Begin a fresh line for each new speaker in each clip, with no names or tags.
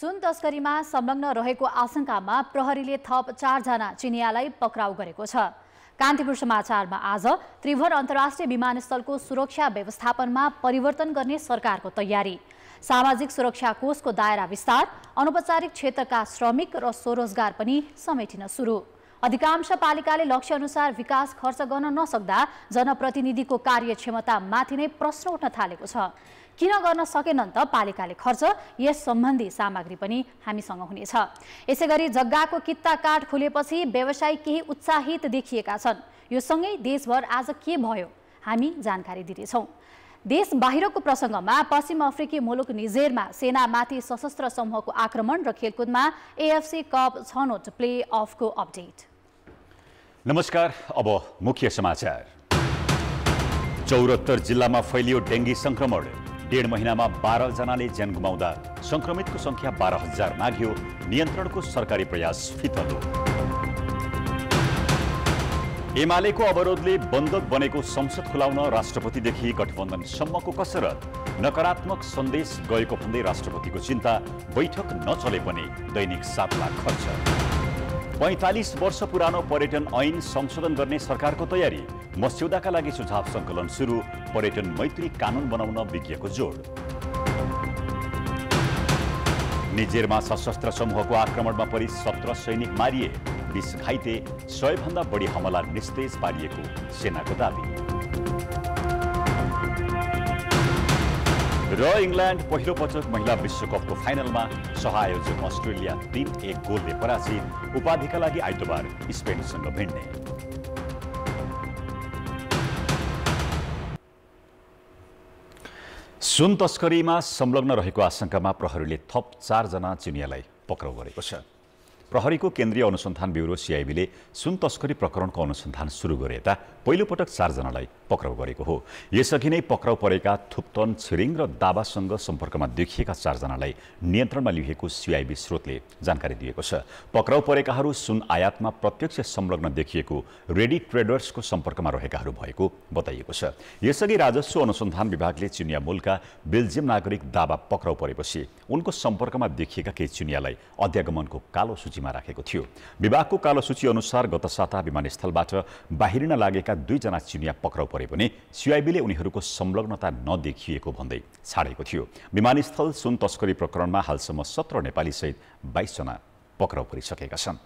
सुन तस्करीमा संलग्न रहेको आशंकामा प्रहरीले थप 4 जना चिनियालाई पक्राउ गरेको छ। कान्तिपुर समाचारमा आज त्रिभुवन अन्तर्राष्ट्रिय विमानस्थलको सुरक्षा व्यवस्थापनमा परिवर्तन गर्ने सरकारको तयारी, सामाजिक सुरक्षा कोषको दायरा विस्तार, अनौपचारिक क्षेत्रका श्रमिक र स्वरोजगार पनि समेटिन सुरु। अधिकांश पालिकाले लक्ष्य अनुसार विकास खर्च गर्न नसक्दा जनप्रतिनिधिको कार्यक्षमता माथि नै प्रश्न उठ्न थालेको छ। किन गर्न सकेनन् त पालिकाले खर्च? यस सम्बन्धी सामग्री पनि हामीसँग हुनेछ। यसैगरी जग्गाको कित्ता कार्ड खुलेपछि व्यवसायी केही उत्साहित देखिएका छन्। यो सँगै देशभर आज के भयो हामी जानकारी दिनेछौँ। देश बाहिरको प्रसङ्गमा पश्चिम अफ्रिकी मुलुक निजेरमा सेनामाथि सशस्त्र समूहको आक्रमण र खेलकुदमा एएफसी कप छनौट प्ले अफको अपडेट।
नमस्कार, अब मुख्य समाचार। 74 जिल्लामा फैलियो डेङ्गी संक्रमण। 1.5 महिनामा 12 जनाले ज्यान गुमाउँदा संक्रमितको संख्या 12,000 नाघ्यो। नियन्त्रणको सरकारी प्रयास फितलो। एमालेको अवरोधले बन्दक बनेको संसद खुलाउन राष्ट्रपतिदेखि गठबन्धनसम्मको कसरत। नकारात्मक सन्देश गएको भन्दै राष्ट्रपतिको चिन्ता। बैठक नचले पनि दैनिक 7 लाख खर्च। 45 वर्ष पुरानो पर्यटन ऐन संशोधन गर्ने सरकारको तयारी। मस्यौदाका लागि सुझाव सङ्कलन सुरु। पर्यटन मैत्री कानुन बनाउन विज्ञको जोड। निजेरमा सशस्त्र समूहको आक्रमणमा परि 17 सैनिक मारिए। 20 घाइते। 100 भन्दा बढी हमला निस्तेज पारिएको सेनाको दाबी। र इङ्ल्यान्ड पहिलो पटक महिला विश्वकपको फाइनलमा सहआयोजक अस्ट्रेलिया 3-1 गोलले पराजित। उपाधिका लागि आइतबार स्पेनसँग भिड्ने। सुन तस्करीमा संलग्न रहेको आशंकामा प्रहरीले थप 4 जना चिनियालाई पक्राउ गरेको छ। प्रहरीको केन्द्रीय अनुसन्धान ब्युरो सीआईबीले सुन तस्करी प्रकरणको अनुसन्धान सुरु गरे यता पहिलो पटक 4 जनालाई पक्राउ गरेको हो। यसअघि नै पक्राउ परेका थुप्तन छिरिङ र दाबासँग सम्पर्कमा देखिएका 4 जनालाई नियन्त्रणमा लिएको सीआईबी स्रोतले जानकारी दिएको छ। पक्राउ परेकाहरू सुन आयातमा प्रत्यक्ष संलग्न देखिएको रेडी ट्रेडर्सको सम्पर्कमा रहेकाहरू भएको बताइएको छ। यसअघि राजस्व अनुसन्धान विभागले चिनिया मूलका बेल्जियम नागरिक दाबा पक्राउ परेपछि उनको सम्पर्कमा देखिएका केही चिनियालाई अध्यागमनको कालो सूचीमा राखेको थियो। विभागको कालो सूची अनुसार गत साता विमानस्थलबाट बाहिरिन लागेका 2 जना चिनिया पक्राउ परे पनि सीआईबीले उनीहरूको संलग्नता नदेखिएको भन्दै छाडेको थियो। विमानस्थल सुन तस्करी प्रकरणमा हालसम्म 17 नेपाली सहित 22 जना पक्राउ परिसकेका छन्।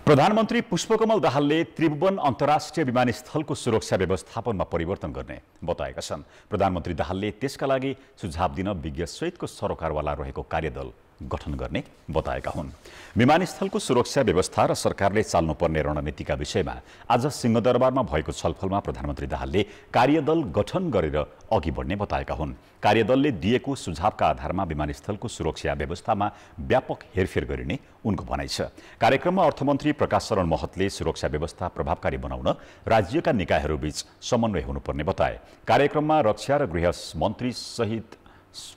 प्रधानमन्त्री पुष्पकमल दाहालले त्रिभुवन अन्तर्राष्ट्रिय विमानस्थलको सुरक्षा व्यवस्थापनमा परिवर्तन गर्ने बताएका छन्। प्रधानमन्त्री दाहालले त्यसका लागि सुझाव दिन विज्ञसहितको सरोकारवाला रहेको कार्यदल गठन गर्ने बताएका हुन्। विमानस्थलको सुरक्षा व्यवस्था र सरकारले चाल्नुपर्ने रणनीतिका विषयमा आज सिंहदरबारमा भएको छलफलमा प्रधानमन्त्री दाहालले कार्यदल गठन गरेर अघि बढ्ने बताएका हुन्। कार्यदलले दिएको सुझावका आधारमा विमानस्थलको सुरक्षा व्यवस्थामा व्यापक हेरफेर गरिने उनको भनाइ छ। कार्यक्रममा अर्थमन्त्री प्रकाश शरण महतले सुरक्षा व्यवस्था प्रभावकारी बनाउन राज्यका निकायहरूबीच समन्वय हुनुपर्ने बताए। कार्यक्रममा रक्षा र गृह मन्त्री सहित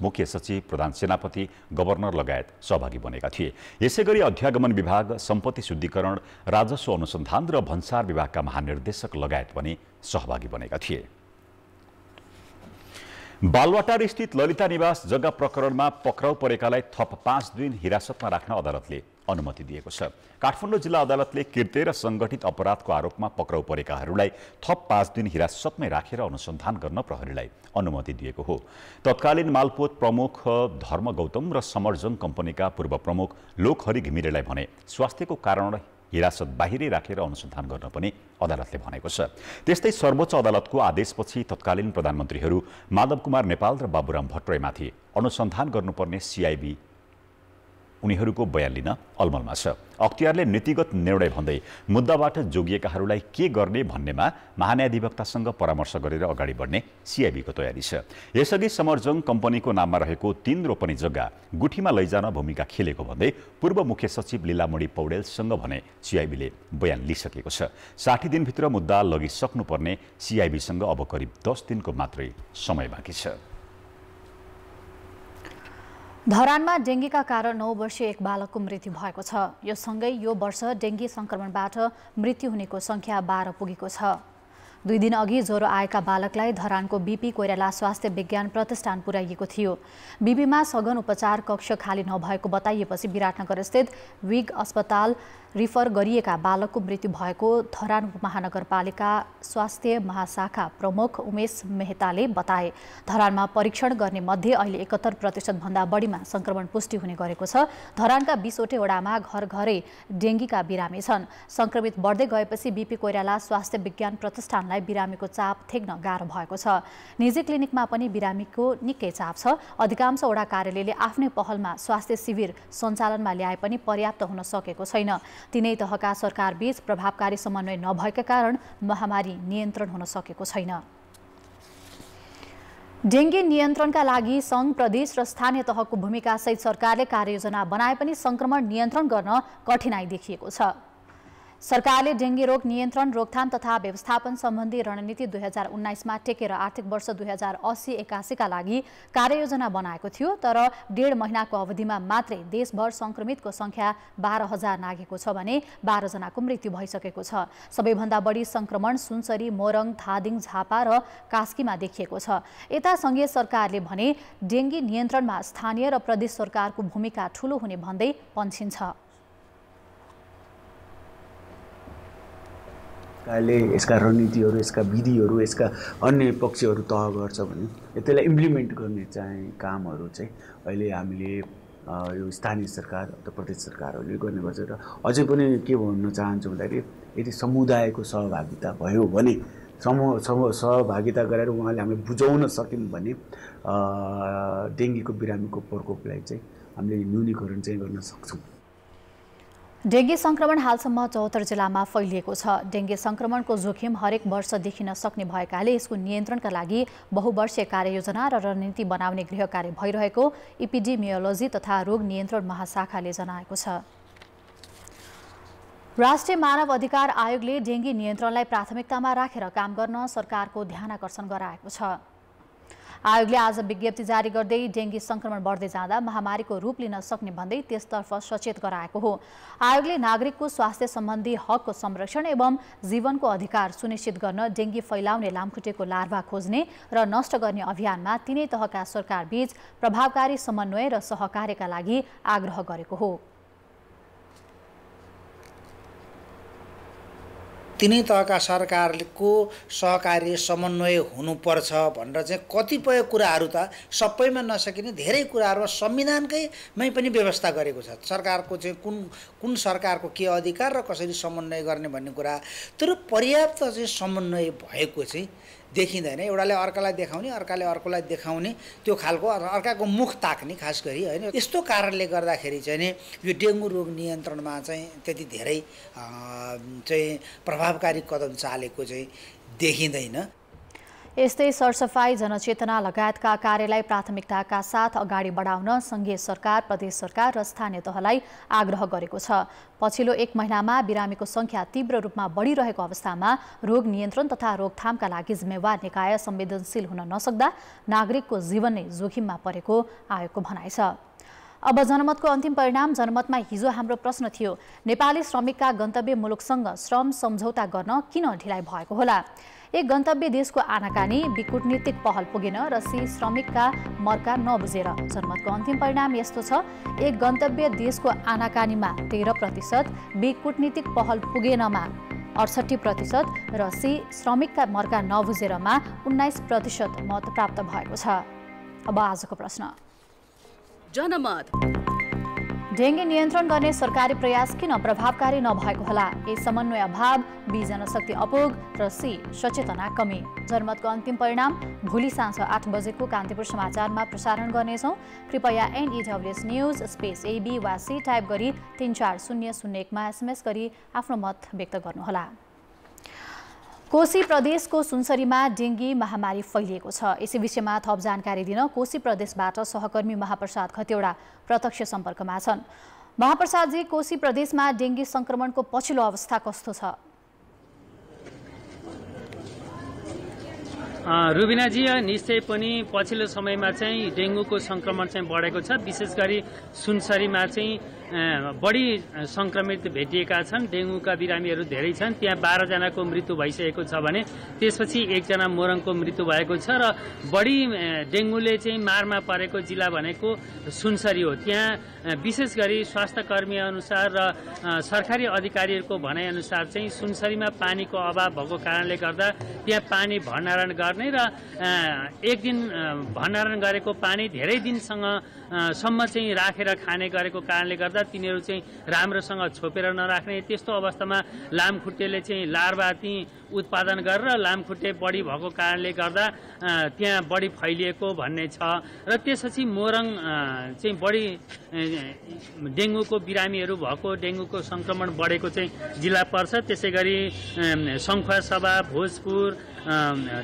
मुख्य सचिव, प्रधान सेनापति, गभर्नर लगायत सहभागी बनेका थिए। यसैगरी अध्यागमन विभाग, सम्पत्ति शुद्धिकरण, राजस्व अनुसन्धान र भन्सार विभागका महानिर्देशक लगायत पनि सहभागी बनेका थिए। बालवाटार स्थित ललिता निवास जग्गा प्रकरणमा पक्राउ परेकालाई थप 5 दिन हिरासतमा राख्न अदालतले अनुमति दिएको छ। काठमाडौँ जिल्ला अदालतले कृत्य र सङ्गठित अपराधको आरोपमा पक्राउ परेकाहरूलाई थप 5 दिन हिरासतमै राखेर अनुसन्धान गर्न प्रहरीलाई अनुमति दिएको हो। तत्कालीन मालपोत प्रमुख धर्म गौतम र समर्जन कम्पनीका पूर्व प्रमुख लोकहरि घिमिरेलाई भने स्वास्थ्यको कारण हिरासत बाहिरै राखेर अनुसन्धान गर्न पनि अदालतले भनेको छ। त्यस्तै सर्वोच्च अदालतको आदेशपछि तत्कालीन प्रधानमन्त्रीहरू माधव कुमार नेपाल र बाबुराम भट्टराईमाथि अनुसन्धान गर्नुपर्ने सीआईबी उनीहरूको बयान लिन अलमलमा छ। अख्तियारले नीतिगत निर्णय भन्दै मुद्दाबाट जोगिएकाहरूलाई के गर्ने भन्नेमा महान्यायाधिवक्तासँग परामर्श गरेर अगाडि बढ्ने सीआईबीको तयारी छ। यसअघि समर्जङ कम्पनीको नाममा रहेको 3 रोपनी जग्गा गुठीमा लैजान भूमिका खेलेको भन्दै पूर्व मुख्य सचिव लीलामणि पौडेलसँग भने सीआईबीले बयान लिइसकेको छ। 60 दिनभित्र मुद्दा लगिसक्नुपर्ने सीआईबीसँग अब करिब 10 दिनको मात्रै समय बाँकी छ।
धरानमा डेङ्गीका कारण 9 वर्षीय एक बालकको मृत्यु भएको छ। यो सँगै यो वर्ष डेङ्गी संक्रमणबाट मृत्यु हुनेको संख्या 12 पुगेको छ। 2 दिन अघि ज्वरो आएका बालकलाई धरानको बीपी कोइराला स्वास्थ्य विज्ञान प्रतिष्ठान पुर्याइएको थियो। बीपीमा सघन उपचार कक्ष खाली नभएको बताइएपछि विराटनगर स्थित विग अस्पताल रिफर गरिएका बालकको मृत्यु भएको धरान महानगरपालिका स्वास्थ्य महाशाखा प्रमुख उमेश मेहताले बताए। धरानमा परीक्षण गर्ने मध्ये अहिले 71% भन्दा बढीमा संक्रमण पुष्टि हुने गरेको छ। धरानका 20 वडामा घर घरै डेङ्गीका बिरामी छन्। संक्रमित बढ्दै गएपछि बीपी कोइराला स्वास्थ्य विज्ञान प्रतिष्ठानलाई बिरामीको चाप थेक्न गाह्रो भएको छ। निजी क्लिनिकमा पनि बिरामीको निकै चाप छ। अधिकांश वडा कार्यालयले आफ्नै पहलमा स्वास्थ्य शिविर सञ्चालनमा ल्याए पनि पर्याप्त हुन सकेको छैन। तीनै तहका सरकारबीच प्रभावकारी समन्वय नभएका कारण महामारी नियन्त्रण हुन सकेको छैन। डेङ्गी नियन्त्रणका लागि सङ्घ, प्रदेश र स्थानीय तहको भूमिकासहित सरकारले कार्ययोजना बनाए पनि संक्रमण नियन्त्रण गर्न कठिनाई देखिएको छ। सरकारले डेङ्गी रोग नियन्त्रण, रोकथाम तथा व्यवस्थापन सम्बन्धी रणनीति 2019मा टेकेर आर्थिक वर्ष 2080-81 का लागि कार्ययोजना बनाएको थियो। तर 1.5 महिनाको अवधिमा मात्रै देशभर संक्रमितको संख्या 12,000 नाघेको छ भने 12 जनाको मृत्यु भइसकेको छ। सबैभन्दा बढी संक्रमण सुनसरी, मोरङ, धादिङ, झापा र कास्कीमा देखिएको छ। यता सङ्घीय सरकारले भने डेङ्गी नियन्त्रणमा स्थानीय र प्रदेश सरकारको भूमिका ठूलो हुने भन्दै पन्छिन्छ।
सरकारले यसका रणनीतिहरू, यसका विधिहरू, यसका अन्य पक्षहरू तह गर्छ भने त्यसलाई इम्प्लिमेन्ट गर्ने चाहिँ कामहरू चाहिँ अहिले हामीले यो स्थानीय सरकार अथवा प्रदेश सरकारहरूले गर्ने गर्छ। र अझै पनि के भन्न चाहन्छु भन्दाखेरि यदि समुदायको सहभागिता भयो भने सहभागिता गरेर उहाँले हामीले बुझाउन सक्यौँ भने डेङ्गीको बिरामीको प्रकोपलाई चाहिँ हामीले न्यूनीकरण चाहिँ गर्न सक्छौँ।
डेङ्गी संक्रमण हालसम्म 74 जिल्लामा फैलिएको छ। डेङ्गी संक्रमणको जोखिम हरेक वर्ष देखिन सक्ने भएकाले यसको नियन्त्रणका लागि बहुवर्षीय कार्ययोजना र रणनीति बनाउने गृह कार्य भइरहेको एपिडेमियोलोजी तथा रोग नियन्त्रण महाशाखाले जनाएको छ। राष्ट्रिय मानव अधिकार आयोगले डेङ्गी नियन्त्रणलाई प्राथमिकतामा राखेर काम गर्न सरकारको ध्यानाकर्षण गराएको छ। आयोगले आज विज्ञप्ति जारी गर्दै डेङ्गी संक्रमण बढ्दै जाँदा महामारीको रूप लिन सक्ने भन्दै त्यसतर्फ सचेत गराएको हो। आयोगले नागरिकको स्वास्थ्य सम्बन्धी हकको संरक्षण एवं जीवनको अधिकार सुनिश्चित गर्न डेङ्गी फैलाउने लामखुट्टेको लार्भा खोज्ने र नष्ट गर्ने अभियानमा तीनै तहका सरकारबीच प्रभावकारी समन्वय र सहकार्यका लागि आग्रह गरेको हो।
तीनै तहका सरकारको सहकार्य समन्वय हुनुपर्छ भनेर चाहिँ कतिपय कुराहरू त सबैमा नसकिने धेरै कुराहरूमा संविधानकैमै पनि व्यवस्था गरेको छ। सरकारको चाहिँ कुन सरकारको के अधिकार र कसरी समन्वय गर्ने भन्ने कुरा, तर पर्याप्त चाहिँ समन्वय भएको चाहिँ देखिँदैन। एउटाले अर्कालाई देखाउने, अर्काले अर्कोलाई देखाउने, त्यो खालको अर्काको मुख ताक्ने खास गरी होइन। यस्तो कारणले गर्दाखेरि चाहिँ नि यो डेङ्गु रोग नियन्त्रणमा चाहिँ त्यति धेरै चाहिँ प्रभावकारी कदम चालेको चाहिँ देखिँदैन।
यस्तै सरसफाई, जनचेतना लगायतका कार्यलाई प्राथमिकताका साथ अगाडि बढाउन सङ्घीय सरकार, प्रदेश सरकार र स्थानीय तहलाई आग्रह गरेको छ। पछिल्लो 1 महिनामा बिरामीको संख्या तीव्र रूपमा बढिरहेको अवस्थामा रोग नियन्त्रण तथा रोकथामका लागि जिम्मेवार निकाय संवेदनशील हुन नसक्दा नागरिकको जीवन नै जोखिममा परेको आयोगको भनाइ छ। अब जनमतको अन्तिम परिणाम। जनमतमा हिजो हाम्रो प्रश्न थियो, नेपाली श्रमिकका गन्तव्य मुलुकसँग श्रम सम्झौता गर्न किन ढिलाइ भएको होला? एक गन्तव्य देशको आनाकानी, बी कूटनीतिक पहल पुगेन र सी श्रमिकका मर्का नबुझेर। जनमतको अन्तिम परिणाम यस्तो छ, एक गन्तव्य देशको आनाकानीमा 13%, बी कूटनीतिक पहल पुगेनमा 68% र सी श्रमिकका मर्का नबुझेरमा 19% मत प्राप्त भएको छ। अब आजको प्रश्न।
जनमत।
डेङ्गी नियन्त्रण गर्ने सरकारी प्रयास किन प्रभावकारी नभएको होला? ए समन्वय अभाव, बी जनशक्ति अपुग र सी सचेतना कमी। जनमतको अन्तिम परिणाम भोलि साँझ 8 बजेको कान्तिपुर समाचारमा प्रसारण गर्नेछौँ। कृपया NEWS न्युज स्पेस AB वा सी टाइप गरी 34001मा SMS गरी आफ्नो मत व्यक्त गर्नुहोला। कोशी प्रदेशको सुनसरीमा डेङ्गी महामारी फैलिएको छ। यसै विषयमा थप जानकारी दिन कोशी प्रदेशबाट सहकर्मी महाप्रसाद खतिवडा प्रत्यक्ष सम्पर्कमा छन्। महाप्रसादजी, कोशी प्रदेशमा डेङ्गी संक्रमणको पछिल्लो अवस्था कस्तो छ?
रुबिनाजी, निश्चय पनि पछिल्लो समयमा चाहिँ डेङ्गुको संक्रमण चाहिँ बढेको छ। विशेष गरी सुनसरीमा चाहिँ बढी संक्रमित भेटिएका छन्। डेङ्गुका बिरामीहरू धेरै छन्। त्यहाँ 12 जनाको मृत्यु भइसकेको छ भने त्यसपछि 1 जना मोरङको मृत्यु भएको छ र बढी डेङ्गुले चाहिँ मारमा परेको जिल्ला भनेको सुनसरी हो। त्यहाँ विशेष गरी स्वास्थ्य कर्मी अनुसार र सरकारी अधिकारीहरूको भनाइअनुसार चाहिँ सुनसरीमा पानीको अभाव भएको कारणले गर्दा त्यहाँ पानी भण्डारण गर्ने र एक दिन भण्डारण गरेको पानी धेरै दिनसम्म चाहिँ राखेर खाने गरेको कारणले गर्दा तिनीहरू चाहिँ राम्रोसँग छोपेर नराख्ने, त्यस्तो अवस्थामा लामखुट्टेले चाहिँ लार्वा चाहिँ उत्पादन गरेर लामखुट्टे बढी भएको कारणले गर्दा त्यहाँ बढी फैलिएको भन्ने छ। र त्यसपछि मोरङ चाहिँ बढी डेङ्गुको बिरामीहरू भएको, डेङ्गुको सङ्क्रमण बढेको चाहिँ जिल्ला पर्छ। त्यसै गरी सङ्खुवासभा, भोजपुर,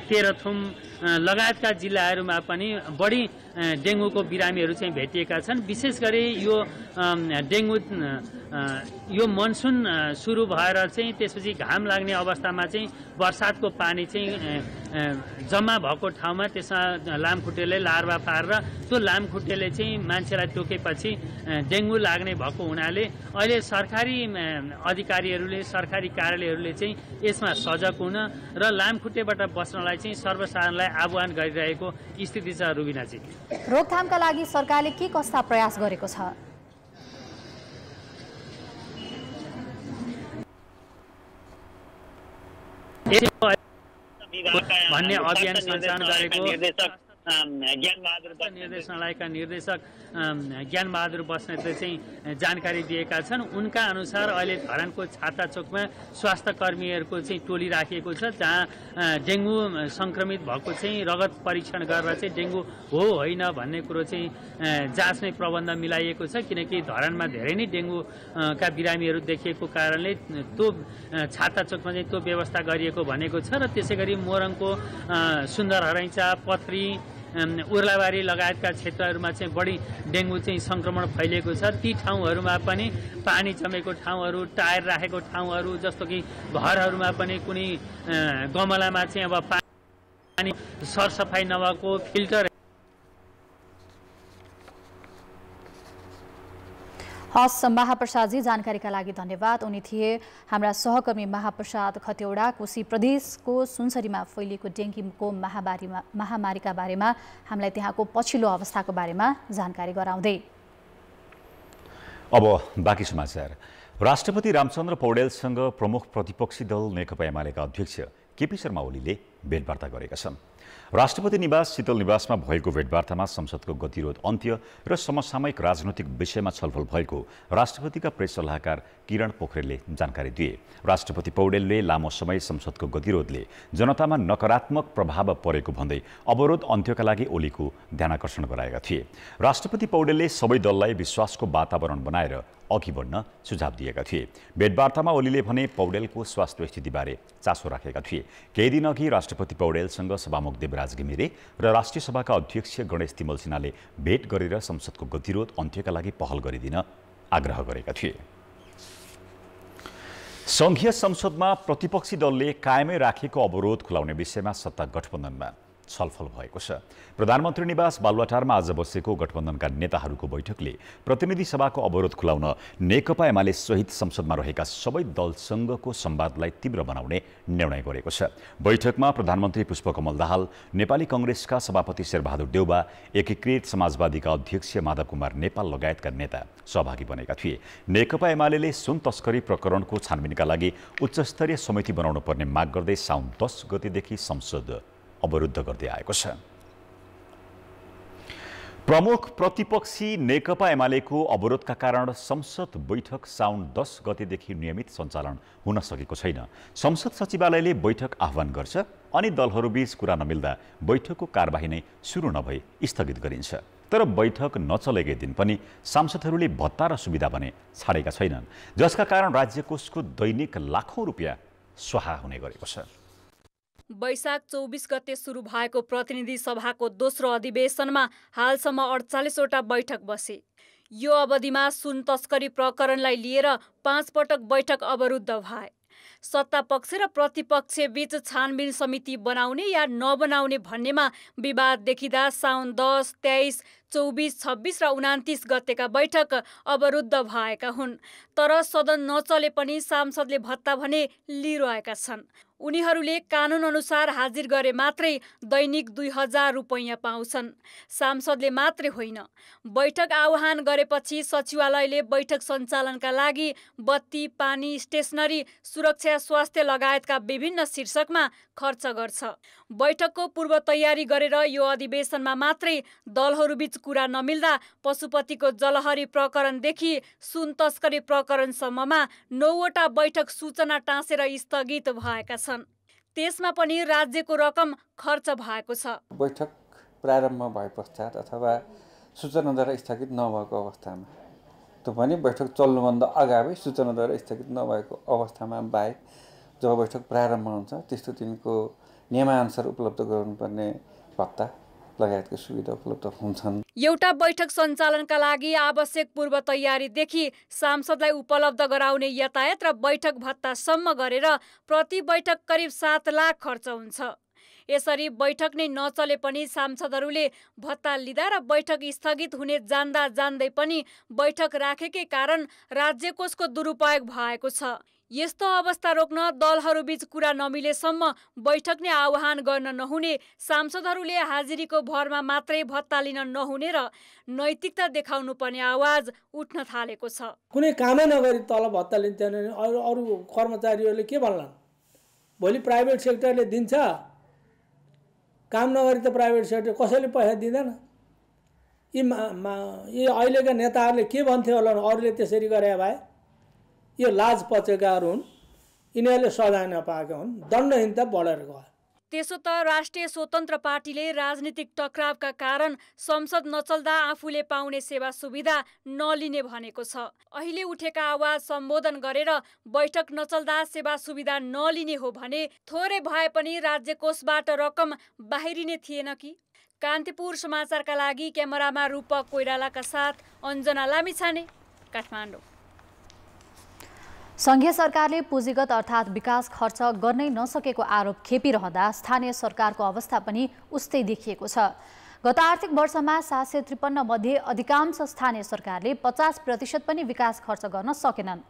तेह्रथुम लगायतका जिल्लाहरूमा पनि बढी डेङ्गुको बिरामीहरू चाहिँ भेटिएका छन्। विशेष गरी यो डेङ्गु यो मनसुन सुरु भएर चाहिँ त्यसपछि घाम लाग्ने अवस्थामा चाहिँ बर्सातको पानी चाहिँ जम्मा भएको ठाउँमा त्यसमा लामखुट्टेले लार्वा पारेर त्यो लामखुट्टेले चाहिँ मान्छेलाई टोकेपछि डेङ्गु लाग्ने भएको हुनाले अहिले सरकारी अधिकारीहरूले, सरकारी कार्यालयहरूले चाहिँ यसमा सजग हुन र लामखुट्टेबाट बच्नलाई चाहिँ सर्वसाधारणलाई आह्वान गरिरहेको स्थिति छ। रुबिनाजी,
रोकथामका लागि सरकारले के कस्ता प्रयास गरेको छ?
भन्ने अभियान सञ्चालन गरेको निर्देशनालयका निर्देशक ज्ञानबहादुर बस्नेतले चाहिँ जानकारी दिएका छन्। उनका अनुसार अहिले धरानको छाता चोकमा स्वास्थ्य कर्मीहरूको चाहिँ टोली राखिएको छ, जहाँ डेङ्गु सङ्क्रमित भएको चाहिँ रगत परीक्षण गरेर चाहिँ डेङ्गु हो होइन भन्ने कुरो चाहिँ जाँच्ने प्रबन्ध मिलाइएको छ। किनकि धरानमा धेरै नै डेङ्गुका बिरामीहरू देखिएको कारणले त्यो छाता चोकमा चाहिँ त्यो व्यवस्था गरिएको भनेको छ। र त्यसै गरी मोरङको सुन्दरहरैचा, पथरी, उर्लाबारी लगायतका क्षेत्रहरूमा चाहिँ बढी डेङ्गु चाहिँ सङ्क्रमण फैलिएको छ। ती ठाउँहरूमा पनि पानी जमेको ठाउँहरू, टायर राखेको ठाउँहरू, जस्तो कि घरहरूमा पनि कुनै गमलामा चाहिँ अब पानी सरसफाइ नभएको, फिल्टर।
हस् महाप्रसादजी, जानकारीका लागि धन्यवाद। उनी थिए हाम्रा सहकर्मी महाप्रसाद खतिवडा। कोशी प्रदेशको सुनसरीमा फैलिएको डेङ्गुको महामारीका बारेमा हामीलाई त्यहाँको पछिल्लो अवस्थाको बारेमा जानकारी गराउँदै।
अब बाँकी समाचार। राष्ट्रपति रामचन्द्र पौडेलसँग प्रमुख प्रतिपक्षी दल नेकपा एमालेका अध्यक्ष केपी शर्मा ओलीले भेटवार्ता गरेका छन्। राष्ट्रपति निवास शीतल निवासमा भएको भेटवार्तामा संसदको गतिरोध अन्त्य र समसामयिक राजनैतिक विषयमा छलफल भएको राष्ट्रपतिका प्रेस सल्लाहकार किरण पोखरेलले जानकारी दिए। राष्ट्रपति पौडेलले लामो समय संसदको गतिरोधले जनतामा नकारात्मक प्रभाव परेको भन्दै अवरोध अन्त्यका लागि ओलीको ध्यानाकर्षण गराएका थिए। राष्ट्रपति पौडेलले सबै दललाई विश्वासको वातावरण बनाएर अघि बढ्न सुझाव दिएका थिए। भेटवार्तामा ओलीले भने पौडेलको स्वास्थ्य स्थितिबारे चासो राखेका थिए। केही दिन अघि राष्ट्रपति पौडेलसँग सभामुख देवराज घिमिरे र राष्ट्रिय सभाका अध्यक्ष गणेश तिमल सिन्हाले भेट गरेर संसदको गतिरोध अन्त्यका लागि पहल गरिदिन आग्रह गरेका थिए। संघीय संसदमा प्रतिपक्षी दलले कायमै राखेको अवरोध खुलाउने विषयमा सत्ता गठबन्धनमा छलफल भएको छ। प्रधानमन्त्री निवास बालुवाटारमा आज बसेको गठबन्धनका नेताहरूको बैठकले प्रतिनिधि सभाको अवरोध खुलाउन नेकपा एमाले सहित संसदमा रहेका सबै दलसँगको संवादलाई तीव्र बनाउने निर्णय गरेको छ। बैठकमा प्रधानमन्त्री पुष्पकमल दाहाल, नेपाली कांग्रेसका सभापति शेरबहादुर देउबा, एकीकृत समाजवादीका अध्यक्ष माधव कुमार नेपाल लगायतका नेता सहभागी बनेका थिए। नेकपा एमाले सुन तस्करी प्रकरणको छानबिनका लागि उच्चस्तरीय समिति बनाउनु पर्ने माग गर्दै साउन 10 गतेदेखि संसद अवरुद्ध गर्दै आएको छ। प्रमुख प्रतिपक्षी नेकपा एमालेको अवरोधका कारण संसद बैठक साउन 10 गतेदेखि नियमित सञ्चालन हुन सकेको छैन। संसद सचिवालयले बैठक आह्वान गर्छ अनि दलहरूबीच कुरा नमिल्दा बैठकको कारबाही नै सुरु नभई स्थगित गरिन्छ। तर बैठक नचलेकै दिन पनि सांसदहरूले भत्ता र सुविधा भने छाडेका छैनन्, जसका कारण राज्य कोषको दैनिक लाखौं रुपियाँ स्वाहा हुने गरेको छ।
वैशाख 24 गते सुरु भएको प्रतिनिधि सभाको दोस्रो अधिवेशनमा हालसम्म 48वटा बैठक बसे। यो अवधिमा सुन तस्करी प्रकरणलाई लिएर 5 पटक बैठक अवरुद्ध भए। सत्ता पक्ष र प्रतिपक्ष बीच छानबिन समिति बनाउने या नबनाउने भन्नेमा विवाद देखिँदा साउन 10, 23, 24, 26 र 29 गतेका बैठक अवरुद्ध भएका हुन्। तर सदन नचले पनि सांसदले भत्ता भने लिइरहेका छन्। उनीहरूले कानुन अनुसार हाजिर गरे मात्रै दैनिक 2000 रुपैयाँ पाउँछन्। सांसदले मात्रै होइन, बैठक आह्वान गरेपछि सचिवालयले बैठक सञ्चालनका लागि बत्ती, पानी, स्टेसनरी, सुरक्षा, स्वास्थ्य लगायतका विभिन्न शीर्षकमा खर्च गर्छ। बैठकको पूर्व तयारी गरेर यो अधिवेशनमा मात्रै दलहरूबीच कुरा नमिल्दा पशुपतिको जलहरी प्रकरणदेखि सुन तस्करी प्रकरणसम्ममा 9वटा बैठक सूचना टाँसेर स्थगित भएका छन्। त्यसमा पनि राज्यको रकम खर्च भएको छ।
बैठक प्रारम्भ भए पश्चात अथवा सूचनाद्वारा स्थगित नभएको अवस्थामा, त्यो पनि बैठक चल्नुभन्दा अगावै सूचनाद्वारा स्थगित नभएको अवस्थामा बाहेक जब बैठक प्रारम्भ हुन्छ त्यस्तो दिनको नियमानुसार उपलब्ध गराउनुपर्ने भत्ता लगायतको सुविधा उपलब्ध हुन्छन्।
एउटा बैठक सञ्चालनका लागि आवश्यक पूर्व तयारीदेखि सांसदलाई उपलब्ध गराउने यातायात र बैठक भत्तासम्म गरेर प्रति बैठक करिब 7 लाख खर्च हुन्छ। यसरी बैठक नै नचले पनि सांसदहरूले भत्ता लिँदा र बैठक स्थगित हुने जान्दा जान्दै पनि बैठक राखेकै कारण राज्य कोषको दुरुपयोग भएको छ। यस्तो अवस्था रोक्न दलहरूबीच कुरा नमिलेसम्म बैठक नै आह्वान गर्न नहुने, सांसदहरूले हाजिरीको भरमा मात्रै भत्ता लिन नहुने र नैतिकता देखाउनुपर्ने आवाज उठ्न थालेको छ।
कुनै कामै नगरी तल भत्ता लिन्छन् भने अरू कर्मचारीहरूले के भन्लान्? भोलि प्राइभेट सेक्टरले दिन्छ, काम नगरी त प्राइभेट सेक्टर कसैले पैसा दिँदैन। यी अहिलेका नेताहरूले के भन्थ्यो होला अरूले त्यसरी गरे भए? यो लाज पचेकाहरू हुन्, यिनीहरूले सजाय नपाएका हुन्, दण्डहीनता बढेर गयो।
त्यसो त राष्ट्रिय स्वतन्त्र पार्टीले राजनीतिक टक्रावका कारण संसद नचल्दा आफूले पाउने सेवा सुविधा नलिने भनेको छ। अहिले उठेका आवाज सम्बोधन गरेर बैठक नचल्दा सेवा सुविधा नलिने हो भने थोरै भए पनि राज्य कोषबाट रकम बाहिरिने थिएन कि? कान्तिपुर समाचारका लागि क्यामेरामा रूपक कोइरालाका साथ अञ्जना लामिछाने, काठमाडौँ।
संघीय सरकारले पुँजीगत अर्थात् विकास खर्च गर्नै नसकेको आरोप खेपिरहँदा स्थानीय सरकारको अवस्था पनि उस्तै देखिएको छ। गत आर्थिक वर्षमा 753 मध्ये अधिकांश स्थानीय सरकारले 50% पनि विकास खर्च गर्न सकेनन्।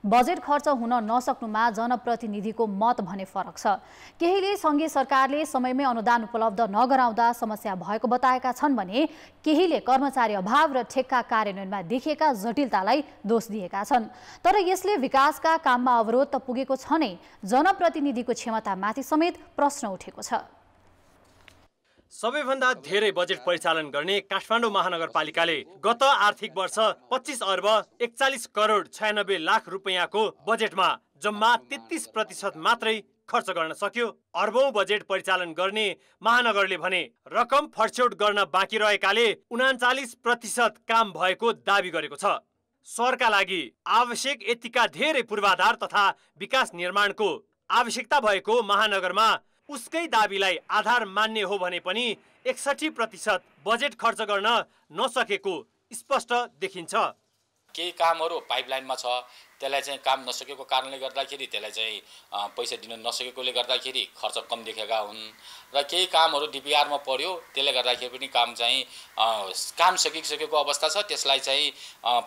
बजेट खर्च हुन नसक्नुमा जनप्रतिनिधिको मत भने फरक छ। केहीले संघीय सरकारले समयमै अनुदान उपलब्ध नगराउँदा समस्या भएको बताएका छन् भने केहीले कर्मचारी अभाव र ठेक्का कार्यान्वयनमा देखिएका जटिलतालाई दोष दिएका छन्। तर यसले विकासका काममा अवरोध त पुगेको छ नै, जनप्रतिनिधिको क्षमतामाथि समेत प्रश्न उठेको छ।
सबैभन्दा धेरै बजेट परिचालन गर्ने काठमाडौँ महानगरपालिकाले गत आर्थिक वर्ष 25 अर्ब 41 करोड 96 लाख रुपैयाँको बजेटमा जम्मा 33% मात्रै खर्च गर्न सक्यो। अर्बौं बजेट परिचालन गर्ने महानगरले भने रकम फर्स्यौट गर्न बाँकी रहेकाले 39% काम भएको दाबी गरेको छ। सहरका लागि आवश्यक यतिका धेरै पूर्वाधार तथा विकास निर्माणको आवश्यकता भएको महानगरमा उसकै दाबीलाई आधार मान्ने हो भने पनि 61% बजेट खर्च गर्न नसकेको स्पष्ट देखिन्छ।
केही कामहरू पाइपलाइनमा छ, त्यसलाई चाहिँ काम नसकेको कारणले गर्दाखेरि त्यसलाई चाहिँ पैसा दिन नसकेकोले गर्दाखेरि खर्च कम देखेका हुन् र केही कामहरू डिपिआरमा पर्यो, त्यसले गर्दाखेरि पनि काम सकिसकेको अवस्था छ, त्यसलाई चाहिँ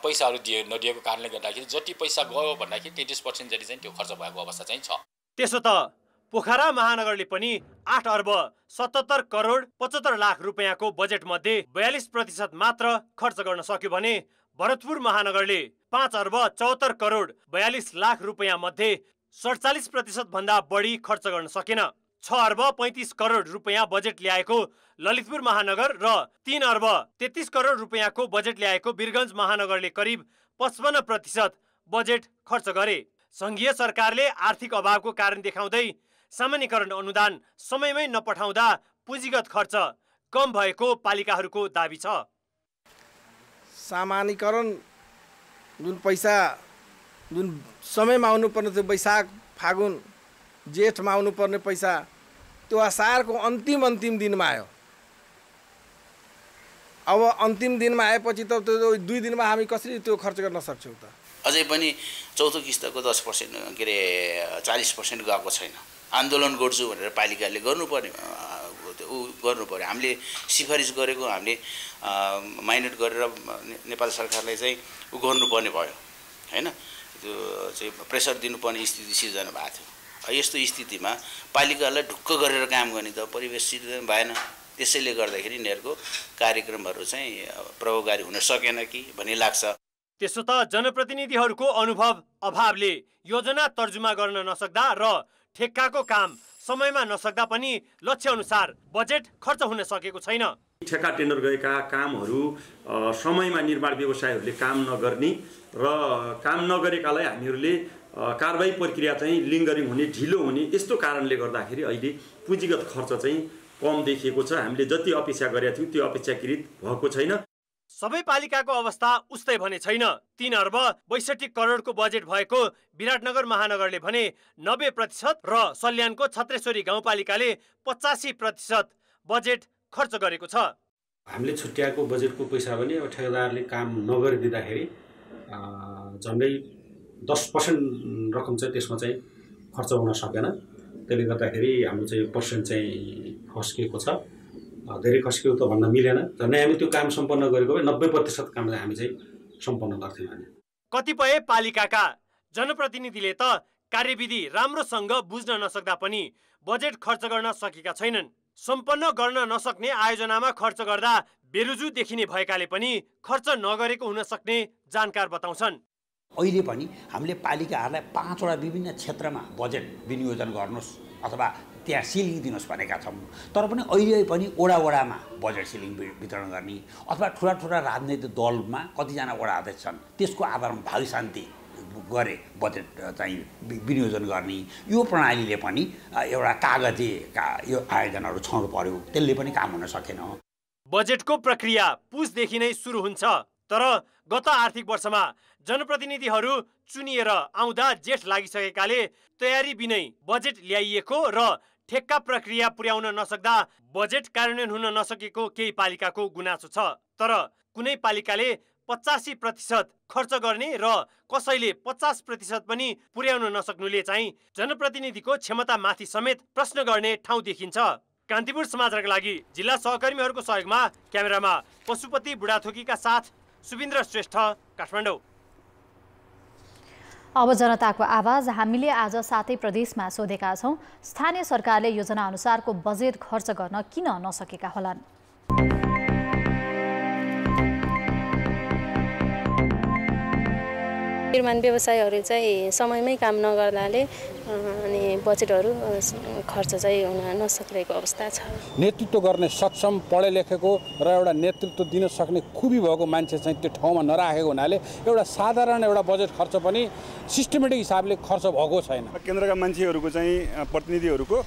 पैसाहरू नदिएको कारणले गर्दाखेरि जति पैसा गयो भन्दाखेरि 33% जति चाहिँ त्यो खर्च भएको अवस्था चाहिँ छ।
त्यसो त पोखरा महानगरले पनि 8 अर्ब 77 करोड 75 लाख रुपैयाँको बजेट मध्ये 42% मात्र खर्च गर्न सक्यो भने भरतपुर महानगरले 5 अर्ब 74 करोड 42 लाख रुपैयाँ मध्ये 47% भन्दा बढी खर्च गर्न सकेन। 6 अर्ब 35 करोड रुपैयाँ बजेट ल्याएको ललितपुर महानगर र 3 अर्ब 33 करोड रुपैयाँको बजेट ल्याएको वीरगञ्ज महानगरले करिब 55% बजेट खर्च गरे। संघीय सरकारले आर्थिक अभावको कारण देखाउँदै सामान्यकरण अनुदान समयमै नपठाउँदा पुँजीगत खर्च कम भएको पालिकाहरूको दाबी छ।
सामान्यकरण जुन पैसा जुन समयमा आउनुपर्ने थियो, वैशाख फागुन जेठमा आउनुपर्ने पैसा त्यो असारको अन्तिम दिनमा आयो। अब अन्तिम दिनमा आएपछि त त्यो 2 दिनमा हामी कसरी त्यो खर्च गर्न सक्छौँ त?
अझै पनि चौथो किस्ताको 10% 40% गएको छैन। आन्दोलन गर्छु भनेर पालिकाले गर्नुपर्ने त्यो ऊ गर्नु पर्यो। हामीले सिफारिस गरेको हामीले माइनेट गरेर नेपाल सरकारले चाहिँ ऊ गर्नुपर्ने भयो हैन, त्यो चाहिँ प्रेसर दिनुपर्ने स्थिति सिर्जना भएको थियो। यस्तो स्थितिमा पालिकालाई ढुक्क गरेर काम गर्ने त परिवेश सिर्जना भएन। त्यसैले गर्दाखेरि यिनीहरूको कार्यक्रमहरू चाहिँ प्रभावकारी हुन सकेन कि भन्ने लाग्छ।
त्यसो त जनप्रतिनिधिहरूको अनुभव अभावले योजना तर्जुमा गर्न नसक्दा र ठेक्काको काम समयमा नसक्दा पनि लक्ष्य अनुसार बजेट खर्च हुन सकेको छैन।
ठेक्का टेन्डर गएका कामहरू समयमा निर्माण व्यवसायहरूले काम नगर्ने र काम नगरेकालाई हामीहरूले कारबाही प्रक्रिया चाहिँ लिङ्गरिङ हुने, ढिलो हुने, यस्तो कारणले गर्दाखेरि अहिले पुँजीगत खर्च चाहिँ कम देखिएको छ। हामीले जति अपेक्षा गरेका थियौँ त्यो अपेक्षाकृत भएको छैन।
सबै पालिकाको अवस्था उस्तै भने छैन। 3 अर्ब 62 करोडको बजेट भएको विराटनगर महानगरले भने 90% र सल्यानको छत्रेश्वरी गाउँपालिकाले 85% बजेट खर्च गरेको छ।
हामीले छुट्याएको बजेटको पैसा पनि अब ठेकेदारले काम नगरिदिँदाखेरि झन्डै 10% रकम चाहिँ त्यसमा चाहिँ खर्च हुन सकेन। त्यसले गर्दाखेरि हाम्रो चाहिँ पर्सेन्ट चाहिँ खस्किएको छ। धेरै खस्कियो त भन्न मिलेन। झन् हामी त्यो काम सम्पन्न गरेको भए 90% काम चाहिँ हामी चाहिँ सम्पन्न गर्थ्यौँ भने।
कतिपय पालिकाका जनप्रतिनिधिले त कार्यविधि राम्रोसँग बुझ्न नसक्दा पनि बजेट खर्च गर्न सकेका छैनन्। सम्पन्न गर्न नसक्ने आयोजनामा खर्च गर्दा बेरुजु देखिने भएकाले पनि खर्च नगरेको हुन सक्ने जानकार बताउँछन्।
अहिले पनि हामीले पालिकाहरूलाई 5 वटा विभिन्न क्षेत्रमा बजेट विनियोजन गर्नुहोस् अथवा त्यहाँ सिलिङ दिनुहोस् भनेका छौँ। तर पनि अहिले पनि वडामा बजेट सिलिङ वितरण गर्ने अथवा ठुला राजनैतिक दलमा कतिजना वडा अध्यक्ष छन् त्यसको आधारमा भावी शान्ति गरे बजेट चाहिँ विनियोजन गर्ने यो प्रणालीले पनि एउटा कागजी यो आयोजनाहरू छाउनु पर्यो। त्यसले पनि काम हुन सकेन।
बजेटको प्रक्रिया पुसदेखि नै सुरु हुन्छ। तर गत आर्थिक वर्षमा जनप्रतिनिधिहरू चुनिएर आउँदा जेठ लागिसकेकाले तयारी बिनै बजेट ल्याइएको र ठेक्का प्रक्रिया पुर्याउन नसक्दा बजेट कार्यान्वयन हुन नसकेको केही पालिकाको गुनासो छ। तर कुनै पालिकाले 85% खर्च गर्ने र कसैले 50% पनि पुर्याउन नसक्नुले चाहिँ जनप्रतिनिधिको क्षमतामाथि समेत प्रश्न गर्ने ठाउँ देखिन्छ। कान्तिपुर समाचारका लागि जिल्ला सहकर्मीहरूको सहयोगमा क्यामेरामा पशुपति बुढाथोकीका साथ सुबिन्द्र श्रेष्ठ, काठमाडौँ।
अब जनताको आवाज हामीले आज 7 प्रदेशमा सोधेका छौँ। स्थानीय सरकारले योजना अनुसारको बजेट खर्च गर्न किन नसकेका होलान्?
निर्माण व्यवसायहरू चाहिँ समयमै काम नगर्दाले अनि बजेटहरू खर्च चाहिँ हुन नसकेको अवस्था छ।
नेतृत्व गर्ने सक्षम पढे लेखेको र एउटा नेतृत्व दिन सक्ने खुबी भएको मान्छे चाहिँ त्यो ठाउँमा नराखेको हुनाले एउटा साधारण एउटा बजेट खर्च पनि सिस्टमेटिक हिसाबले खर्च भएको छैन।
केन्द्रका मान्छेहरूको चाहिँ प्रतिनिधिहरूको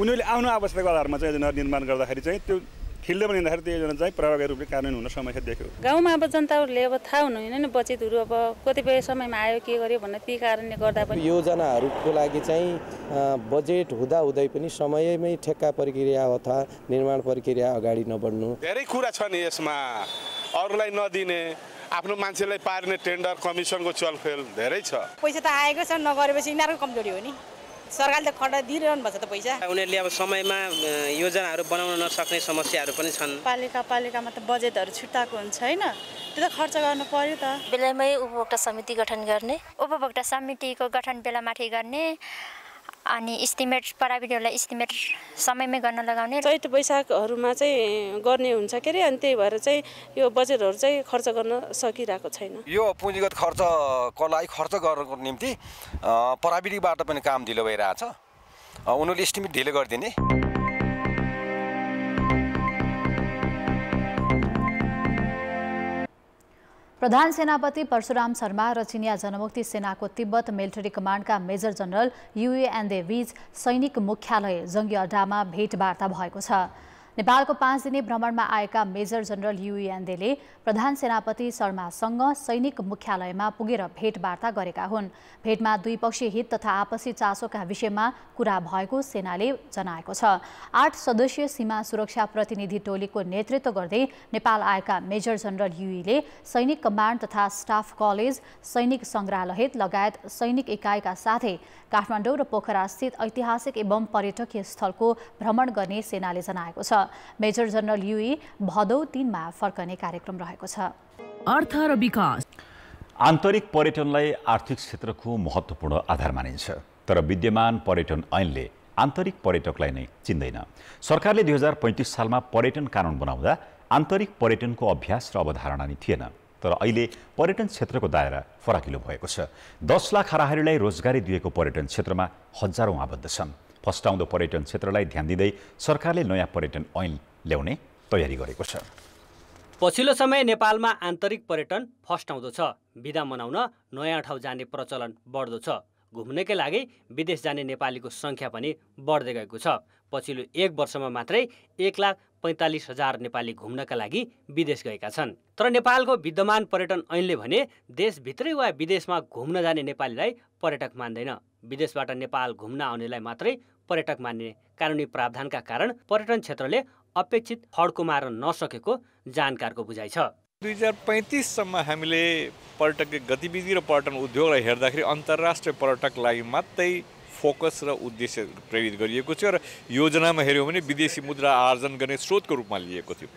उनीहरूले आफ्नो आवश्यकताको आधारमा चाहिँ योजना निर्माण गर्दाखेरि चाहिँ त्यो फिल्डमा हिँड्दाखेरि त्यो योजना चाहिँ प्रभावकारी रूपले कार्यान्वयन हुन समस्या देख्यो।
गाउँमा अब जनताहरूले अब थाहा हुनुहुन्न नि बजेटहरू अब कतिपय समयमा आयो के गर्यो भन्ने त्यही कारणले गर्दा पनि
योजनाहरूको लागि चाहिँ बजेट हुँदै पनि समयमै ठेक्का प्रक्रिया अथवा निर्माण प्रक्रिया अगाडि नबढ्नु।
धेरै कुरा छ नि यसमा, अरूलाई नदिने, आफ्नो मान्छेलाई पार्ने टेन्डर कमिसनको चलखेल धेरै छ।
पैसा त आएको छ, नगरेपछि यिनीहरूको कमजोरी हो नि। सरकारले खर्च दिइरहनु भएको छ त पैसा।
उनीहरूले अब समयमा योजनाहरू बनाउन नसक्ने समस्याहरू पनि छन्।
पालिकामा त बजेटहरू छुट्टाएको हुन्छ होइन, त्यो त खर्च गर्नु पर्यो त।
बेलामै उपभोक्ता समिति गठन गर्ने, उपभोक्ता समितिको गठन बेलामाथि गर्ने अनि इस्टिमेट प्राविधिकहरूलाई इस्टिमेट समयमै गर्न लगाउने।
चैत वैशाखहरूमा चाहिँ गर्ने हुन्छ के अरे, अनि त्यही भएर चाहिँ यो बजेटहरू चाहिँ खर्च गर्न सकिरहेको छैन।
यो पुँजीगत खर्चको लागि खर्च गर्नको निम्ति प्राविधिकबाट पनि काम ढिलो भइरहेछ। उनीहरूले इस्टिमेट ढिलो गरिदिने।
प्रधान सेनापति परशुराम शर्मा र चिनिया जनमुक्ति सेनाको तिब्बत मिलिटरी कमान्डका मेजर जनरल युए एनदे बीच सैनिक मुख्यालय जङ्गी अड्डामा भेटवार्ता भएको छ। नेपालको 5 दिने भ्रमणमा आएका मेजर जनरल युई यान्देले प्रधान सेनापति शर्मासँग सैनिक मुख्यालयमा पुगेर भेटवार्ता गरेका हुन्। भेटमा द्विपक्षीय हित तथा आपसी चासोका विषयमा कुरा भएको सेनाले जनाएको छ। 8 सदस्यीय सीमा सुरक्षा प्रतिनिधि टोलीको नेतृत्व गर्दै नेपाल आएका मेजर जनरल युईले सैनिक कमान्ड तथा स्टाफ कलेज, सैनिक सङ्ग्रहालय लगायत सैनिक इकाइका साथै काठमाडौँ र पोखरा स्थित ऐतिहासिक एवं पर्यटकीय स्थलको भ्रमण गर्ने सेनाले जनाएको छ। मेजर जनरल युई भदौ 3 मा फर्कने कार्यक्रम रहेको छ।
अर्थ र विकास।
आन्तरिक पर्यटनलाई आर्थिक क्षेत्रको महत्त्वपूर्ण आधार मानिन्छ, तर विद्यमान पर्यटन ऐनले आन्तरिक पर्यटकलाई नै चिन्दैन। सरकारले 2035 सालमा पर्यटन कानुन बनाउँदा आन्तरिक पर्यटनको अभ्यास र अवधारणा नै थिएन, तर अहिले पर्यटन क्षेत्रको दायरा फराकिलो भएको छ। 10 लाख हाराहारीलाई रोजगारी दिएको पर्यटन क्षेत्रमा हजारौं आबद्ध छन्। फस्टाउँदो पर्यटन क्षेत्रलाई ध्यान दिँदै सरकारले नयाँ पर्यटन ऐन ल्याउने तयारी गरेको छ।
पछिल्लो समय नेपालमा आन्तरिक पर्यटन फस्टाउँदो छ। बिदा मनाउन नयाँ ठाउँ जाने प्रचलन बढ्दो छ। घुम्नकै लागि विदेश जाने नेपालीको सङ्ख्या पनि बढ्दै गएको छ। पछिल्लो 1 वर्षमा मात्रै 1,45,000 नेपाली घुम्नका लागि विदेश गएका छन्। तर नेपालको विद्यमान पर्यटन ऐनले भने देशभित्रै वा विदेशमा घुम्न जाने नेपालीलाई पर्यटक मान्दैन। विदेशबाट नेपाल घुम्न आउनेलाई मात्रै पर्यटक मान्ने कानुनी प्रावधानका कारण पर्यटन क्षेत्रले अपेक्षित फड्को मार्न नसकेको जानकारको बुझाइ छ।
2035 सम्म हामीले पर्यटकीय गतिविधि र पर्यटन उद्योगलाई हेर्दाखेरि अन्तर्राष्ट्रिय पर्यटक लागि मात्रै फोकस र उद्देश्य प्रेरित गरिएको थियो र योजनामा हेऱ्यौँ भने विदेशी मुद्रा आर्जन गर्ने स्रोतको रूपमा लिएको थियो।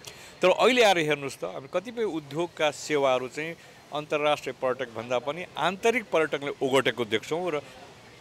तर अहिले आएर हेर्नुहोस् त, हामी कतिपय उद्योगका सेवाहरू चाहिँ अन्तर्राष्ट्रिय पर्यटकभन्दा पनि आन्तरिक पर्यटकले ओगटेको देख्छौँ र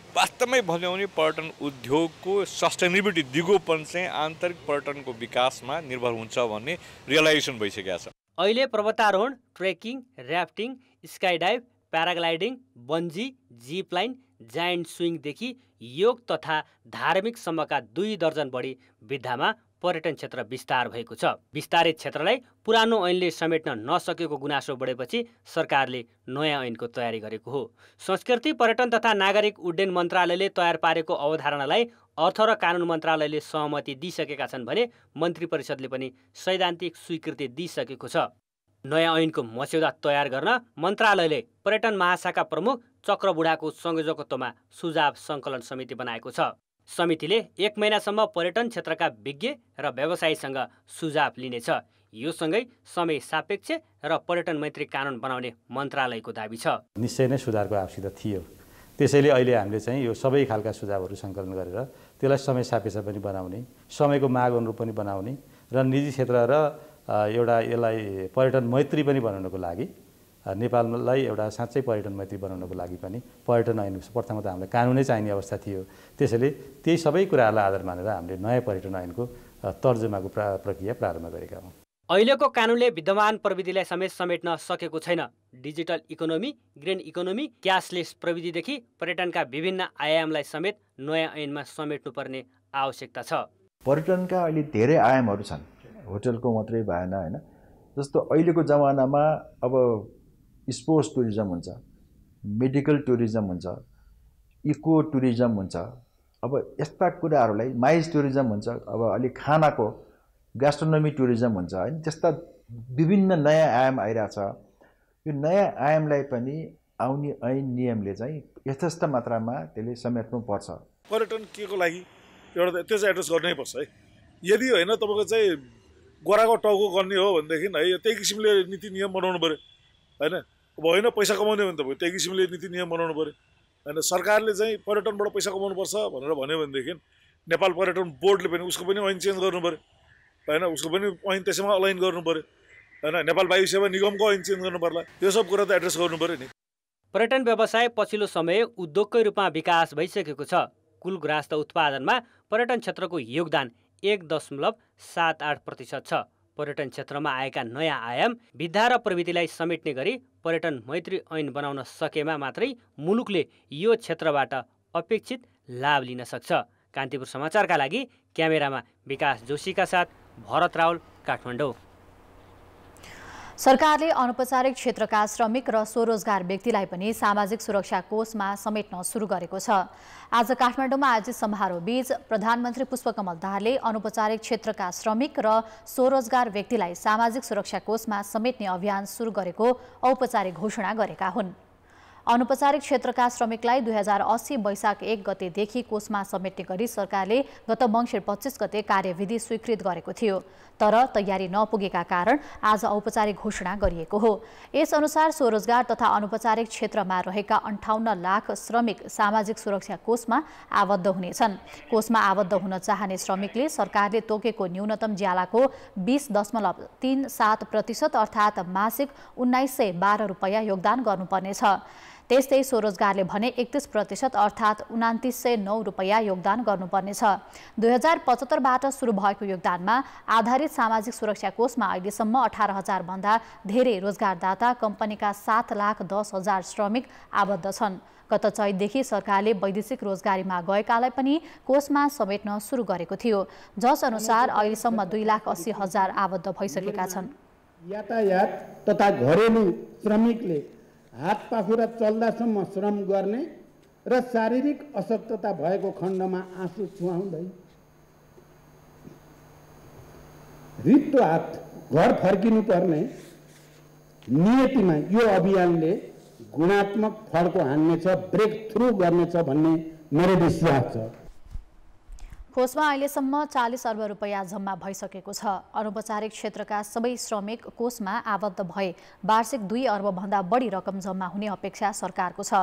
वास्तवमै भन्यो भने पर्यटन उद्योगको सस्टेनेबिलिटी दिगोपन चाहिँ आन्तरिक पर्यटनको विकासमा निर्भर हुन्छ भन्ने रियलाइजेसन भइसकेको छ।
अहिले पर्वतारोहण, trekking, rafting, skydive, paragliding, bungee, zip line, giant स्विङदेखि योग तथा धार्मिकसम्मका 2 दर्जन बढी विधामा पर्यटन क्षेत्र विस्तार भएको छ। विस्तारित क्षेत्रलाई पुरानो ऐनले समेट्न नसकेको गुनासो बढेपछि सरकारले नयाँ ऐनको तयारी गरेको हो। संस्कृति, पर्यटन तथा नागरिक उड्डयन मन्त्रालयले तयार पारेको अवधारणालाई अर्थ र कानुन मन्त्रालयले सहमति दिइसकेका छन् भने मन्त्री परिषदले पनि सैद्धान्तिक स्वीकृति दिइसकेको छ। नयाँ ऐनको मस्यौदा तयार गर्न मन्त्रालयले पर्यटन महाशाखा प्रमुख चक्र बुढाको संयोजकत्वमा सुझाव सङ्कलन समिति बनाएको छ। समितिले 1 महिनासम्म पर्यटन क्षेत्रका विज्ञ र व्यवसायीसँग सुझाव लिनेछ। यो सँगै समय सापेक्ष र पर्यटन मैत्री कानुन बनाउने मन्त्रालयको दाबी छ।
निश्चय नै सुधारको आवश्यकता थियो। त्यसैले अहिले हामीले चाहिँ यो सबै खालका सुझावहरू सङ्कलन गरेर त्यसलाई समय सापेक्ष पनि बनाउने, समयको माग अनुरूप पनि बनाउने र निजी क्षेत्र र एउटा यसलाई पर्यटन मैत्री पनि बनाउनको लागि नेपाललाई एउटा साँच्चै पर्यटन मैत्री बनाउनको लागि पनि पर्यटन ऐन प्रथमत हामीलाई कानुनै चाहिने अवस्था थियो। त्यसैले त्यही सबै कुराहरूलाई आधार मानेर हामीले नयाँ पर्यटन ऐनको तर्जुमाको प्रक्रिया प्रारम्भ गरेका हौँ।
अहिलेको कानुनले विद्यमान प्रविधिलाई समेत समेट्न सकेको छैन। Digital economy, green economy, cashless प्रविधिदेखि पर्यटनका विभिन्न आयामलाई समेत नयाँ ऐनमा समेट्नुपर्ने आवश्यकता छ।
पर्यटनका अहिले धेरै आयामहरू छन्, होटलको मात्रै भएन हैन। जस्तो अहिलेको जमानामा अब स्पोर्ट्स टुरिज्म हुन्छ, मेडिकल टुरिज्म हुन्छ, इको टुरिज्म हुन्छ। अब यस्ता कुराहरूलाई माइज टुरिज्म हुन्छ, अब अलि खानाको ग्यास्ट्रोनोमी टुरिज्म हुन्छ हैन। त्यस्ता विभिन्न नयाँ आयाम आइरहेछ। यो नयाँ आयामलाई पनि आउने ऐन नियमले चाहिँ यथेष्ट मात्रामा त्यसले समेट्नु पर्छ।
पर्यटन के को लागि एउटा त्यो चाहिँ एड्रेस गर्नै पर्छ है। यदि होइन तपाईँको चाहिँ गोराको टाउको गर्ने हो भनेदेखि है त्यही किसिमले नीति नियम बनाउनु पऱ्यो होइन। अब होइन पैसा कमाउने भने त त्यही किसिमले नीति नियम बनाउनु पऱ्यो होइन। सरकारले चाहिँ पर्यटनबाट पैसा कमाउनुपर्छ भनेर भन्यो भनेदेखि नेपाल पर्यटन बोर्डले पनि उसको पनि ऐन चेन्ज गर्नु पऱ्यो होइन। उसको पनि ऐन त्यसैमा अलाइन गर्नु पऱ्यो होइन। नेपाल वायु सेवा निगमको ऐन चेन्ज गर्नु पर्ला। यो सब कुरा त एड्रेस गर्नु पऱ्यो नि।
पर्यटन व्यवसाय पछिल्लो समय उद्योगकै रूपमा विकास भइसकेको छ। कुल गृहस्थ उत्पादनमा पर्यटन क्षेत्रको योगदान 1.78% छ। पर्यटन क्षेत्रमा आएका नयाँ आयाम, विधा र प्रविधिलाई समेट्ने गरी पर्यटन मैत्री ऐन बनाउन सकेमा मात्रै मुलुकले यो क्षेत्रबाट अपेक्षित लाभ लिन सक्छ। कान्तिपुर समाचारका लागि क्यामेरामा विकास जोशीका साथ भरत रावल, काठमाडौँ।
सरकारले अनौपचारिक क्षेत्रका श्रमिक र स्वरोजगार व्यक्तिलाई पनि सामाजिक सुरक्षा कोषमा समेट्न सुरु गरेको छ। आज काठमाडौँमा आयोजित समारोहबीच प्रधानमन्त्री पुष्पकमल दाहालले अनौपचारिक क्षेत्रका श्रमिक र स्वरोजगार व्यक्तिलाई सामाजिक सुरक्षा कोषमा समेट्ने अभियान सुरु गरेको औपचारिक घोषणा गरेका हुन्। अनौपचारिक क्षेत्रका श्रमिकलाई 2080 वैशाख 1 गतेदेखि कोषमा समेट्ने गरी सरकारले गत मङ्सिर 25 गते कार्यविधि स्वीकृत गरेको थियो, तर तयारी नपुगेका कारण आज औपचारिक घोषणा गरिएको हो। यसअनुसार स्वरोजगार तथा अनौपचारिक क्षेत्रमा रहेका 58 लाख श्रमिक सामाजिक सुरक्षा कोषमा आबद्ध हुनेछन्। कोषमा आबद्ध हुन चाहने श्रमिकले सरकारले तोकेको न्यूनतम ज्यालाको 20.37% अर्थात् मासिक 1912 रुपैयाँ योगदान गर्नुपर्नेछ। त्यस्तै स्वरोजगारले भने 31% अर्थात् 2909 रुपैयाँ योगदान गर्नुपर्नेछ। 2075बाट सुरु भएको योगदानमा आधारित सामाजिक सुरक्षा कोषमा अहिलेसम्म 18,000 भन्दा धेरै रोजगारदाता कम्पनीका 7,10,000 श्रमिक आबद्ध छन्। गत चैतदेखि सरकारले वैदेशिक रोजगारीमा गएकालाई पनि कोषमा समेट्न सुरु गरेको थियो, जस अनुसार अहिलेसम्म 2,80,000 आबद्ध भइसकेका छन्।
यातायात तथा घरेलु श्रमिकले हात पाखुरा चल्दासम्म श्रम गर्ने र शारीरिक अशक्तता भएको खण्डमा आँसु छुवाउँदै रित्तो हात घर फर्किनुपर्ने नियतिमा यो अभियानले गुणात्मक फड्को हान्नेछ, ब्रेक थ्रु गर्नेछ भन्ने मेरो विश्वास छ।
कोषमा अहिलेसम्म 40 अर्ब रुपैयाँ जम्मा भइसकेको छ। अनौपचारिक क्षेत्रका सबै श्रमिक कोषमा आबद्ध भए वार्षिक 2 अर्ब भन्दा बढी रकम जम्मा हुने अपेक्षा सरकारको छ।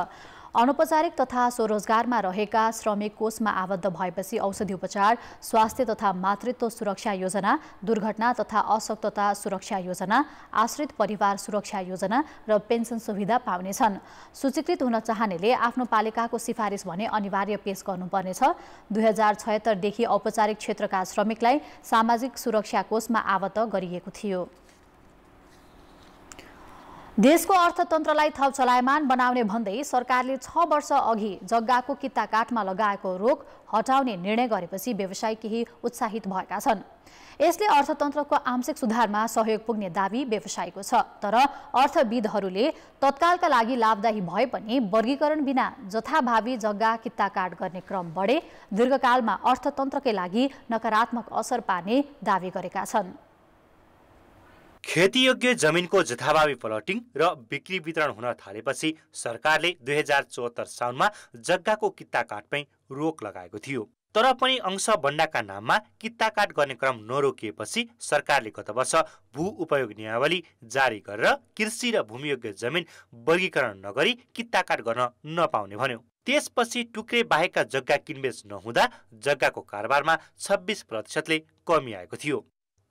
अनौपचारिक तथा स्वरोजगारमा रहेका श्रमिक कोषमा आबद्ध भएपछि औषधि उपचार, स्वास्थ्य तथा मातृत्व सुरक्षा योजना, दुर्घटना तथा अशक्तता सुरक्षा योजना, आश्रित परिवार सुरक्षा योजना र पेन्सन सुविधा पाउनेछन्। सूचीकृत हुन चाहनेले आफ्नो पालिकाको सिफारिस भने अनिवार्य पेश गर्नुपर्नेछ। 2076 देखि औपचारिक क्षेत्रका श्रमिकलाई सामाजिक सुरक्षा कोषमा आबद्ध गरिएको थियो। देशको अर्थतन्त्रलाई थप चलायमान बनाउने भन्दै सरकारले 6 वर्ष अघि जग्गाको किता काठमा लगाएको रोक हटाउने निर्णय गरेपछि व्यवसायी केही उत्साहित भएका छन्। यसले अर्थतन्त्रको आंशिक सुधारमा सहयोग पुग्ने दाबी व्यवसायीको छ। तर अर्थविदहरूले तत्कालका लागि लाभदायी भए पनि वर्गीकरण बिना जथाभावी जग्गा किता काट गर्ने क्रम बढे दीर्घकालमा अर्थतन्त्रकै लागि नकारात्मक असर पार्ने दाबी गरेका छन्।
खेतीयोग्य जमिनको जथाभावी प्लटिङ र बिक्री वितरण हुन थालेपछि सरकारले 2074 साउनमा जग्गाको किता काटमै रोक लगाएको थियो। तर पनि अंश बन्डाका नाममा किता काट गर्ने क्रम नरोकिएपछि सरकारले गत वर्ष भू उपयोग नियावली जारी गरेर कृषि र भूमियोग्य जमिन वर्गीकरण नगरी किता काट गर्न नपाउने भन्यो। त्यसपछि टुक्रे बाहेकका जग्गा किनबेच नहुँदा जग्गाको कारोबारमा 26% कमी आएको थियो।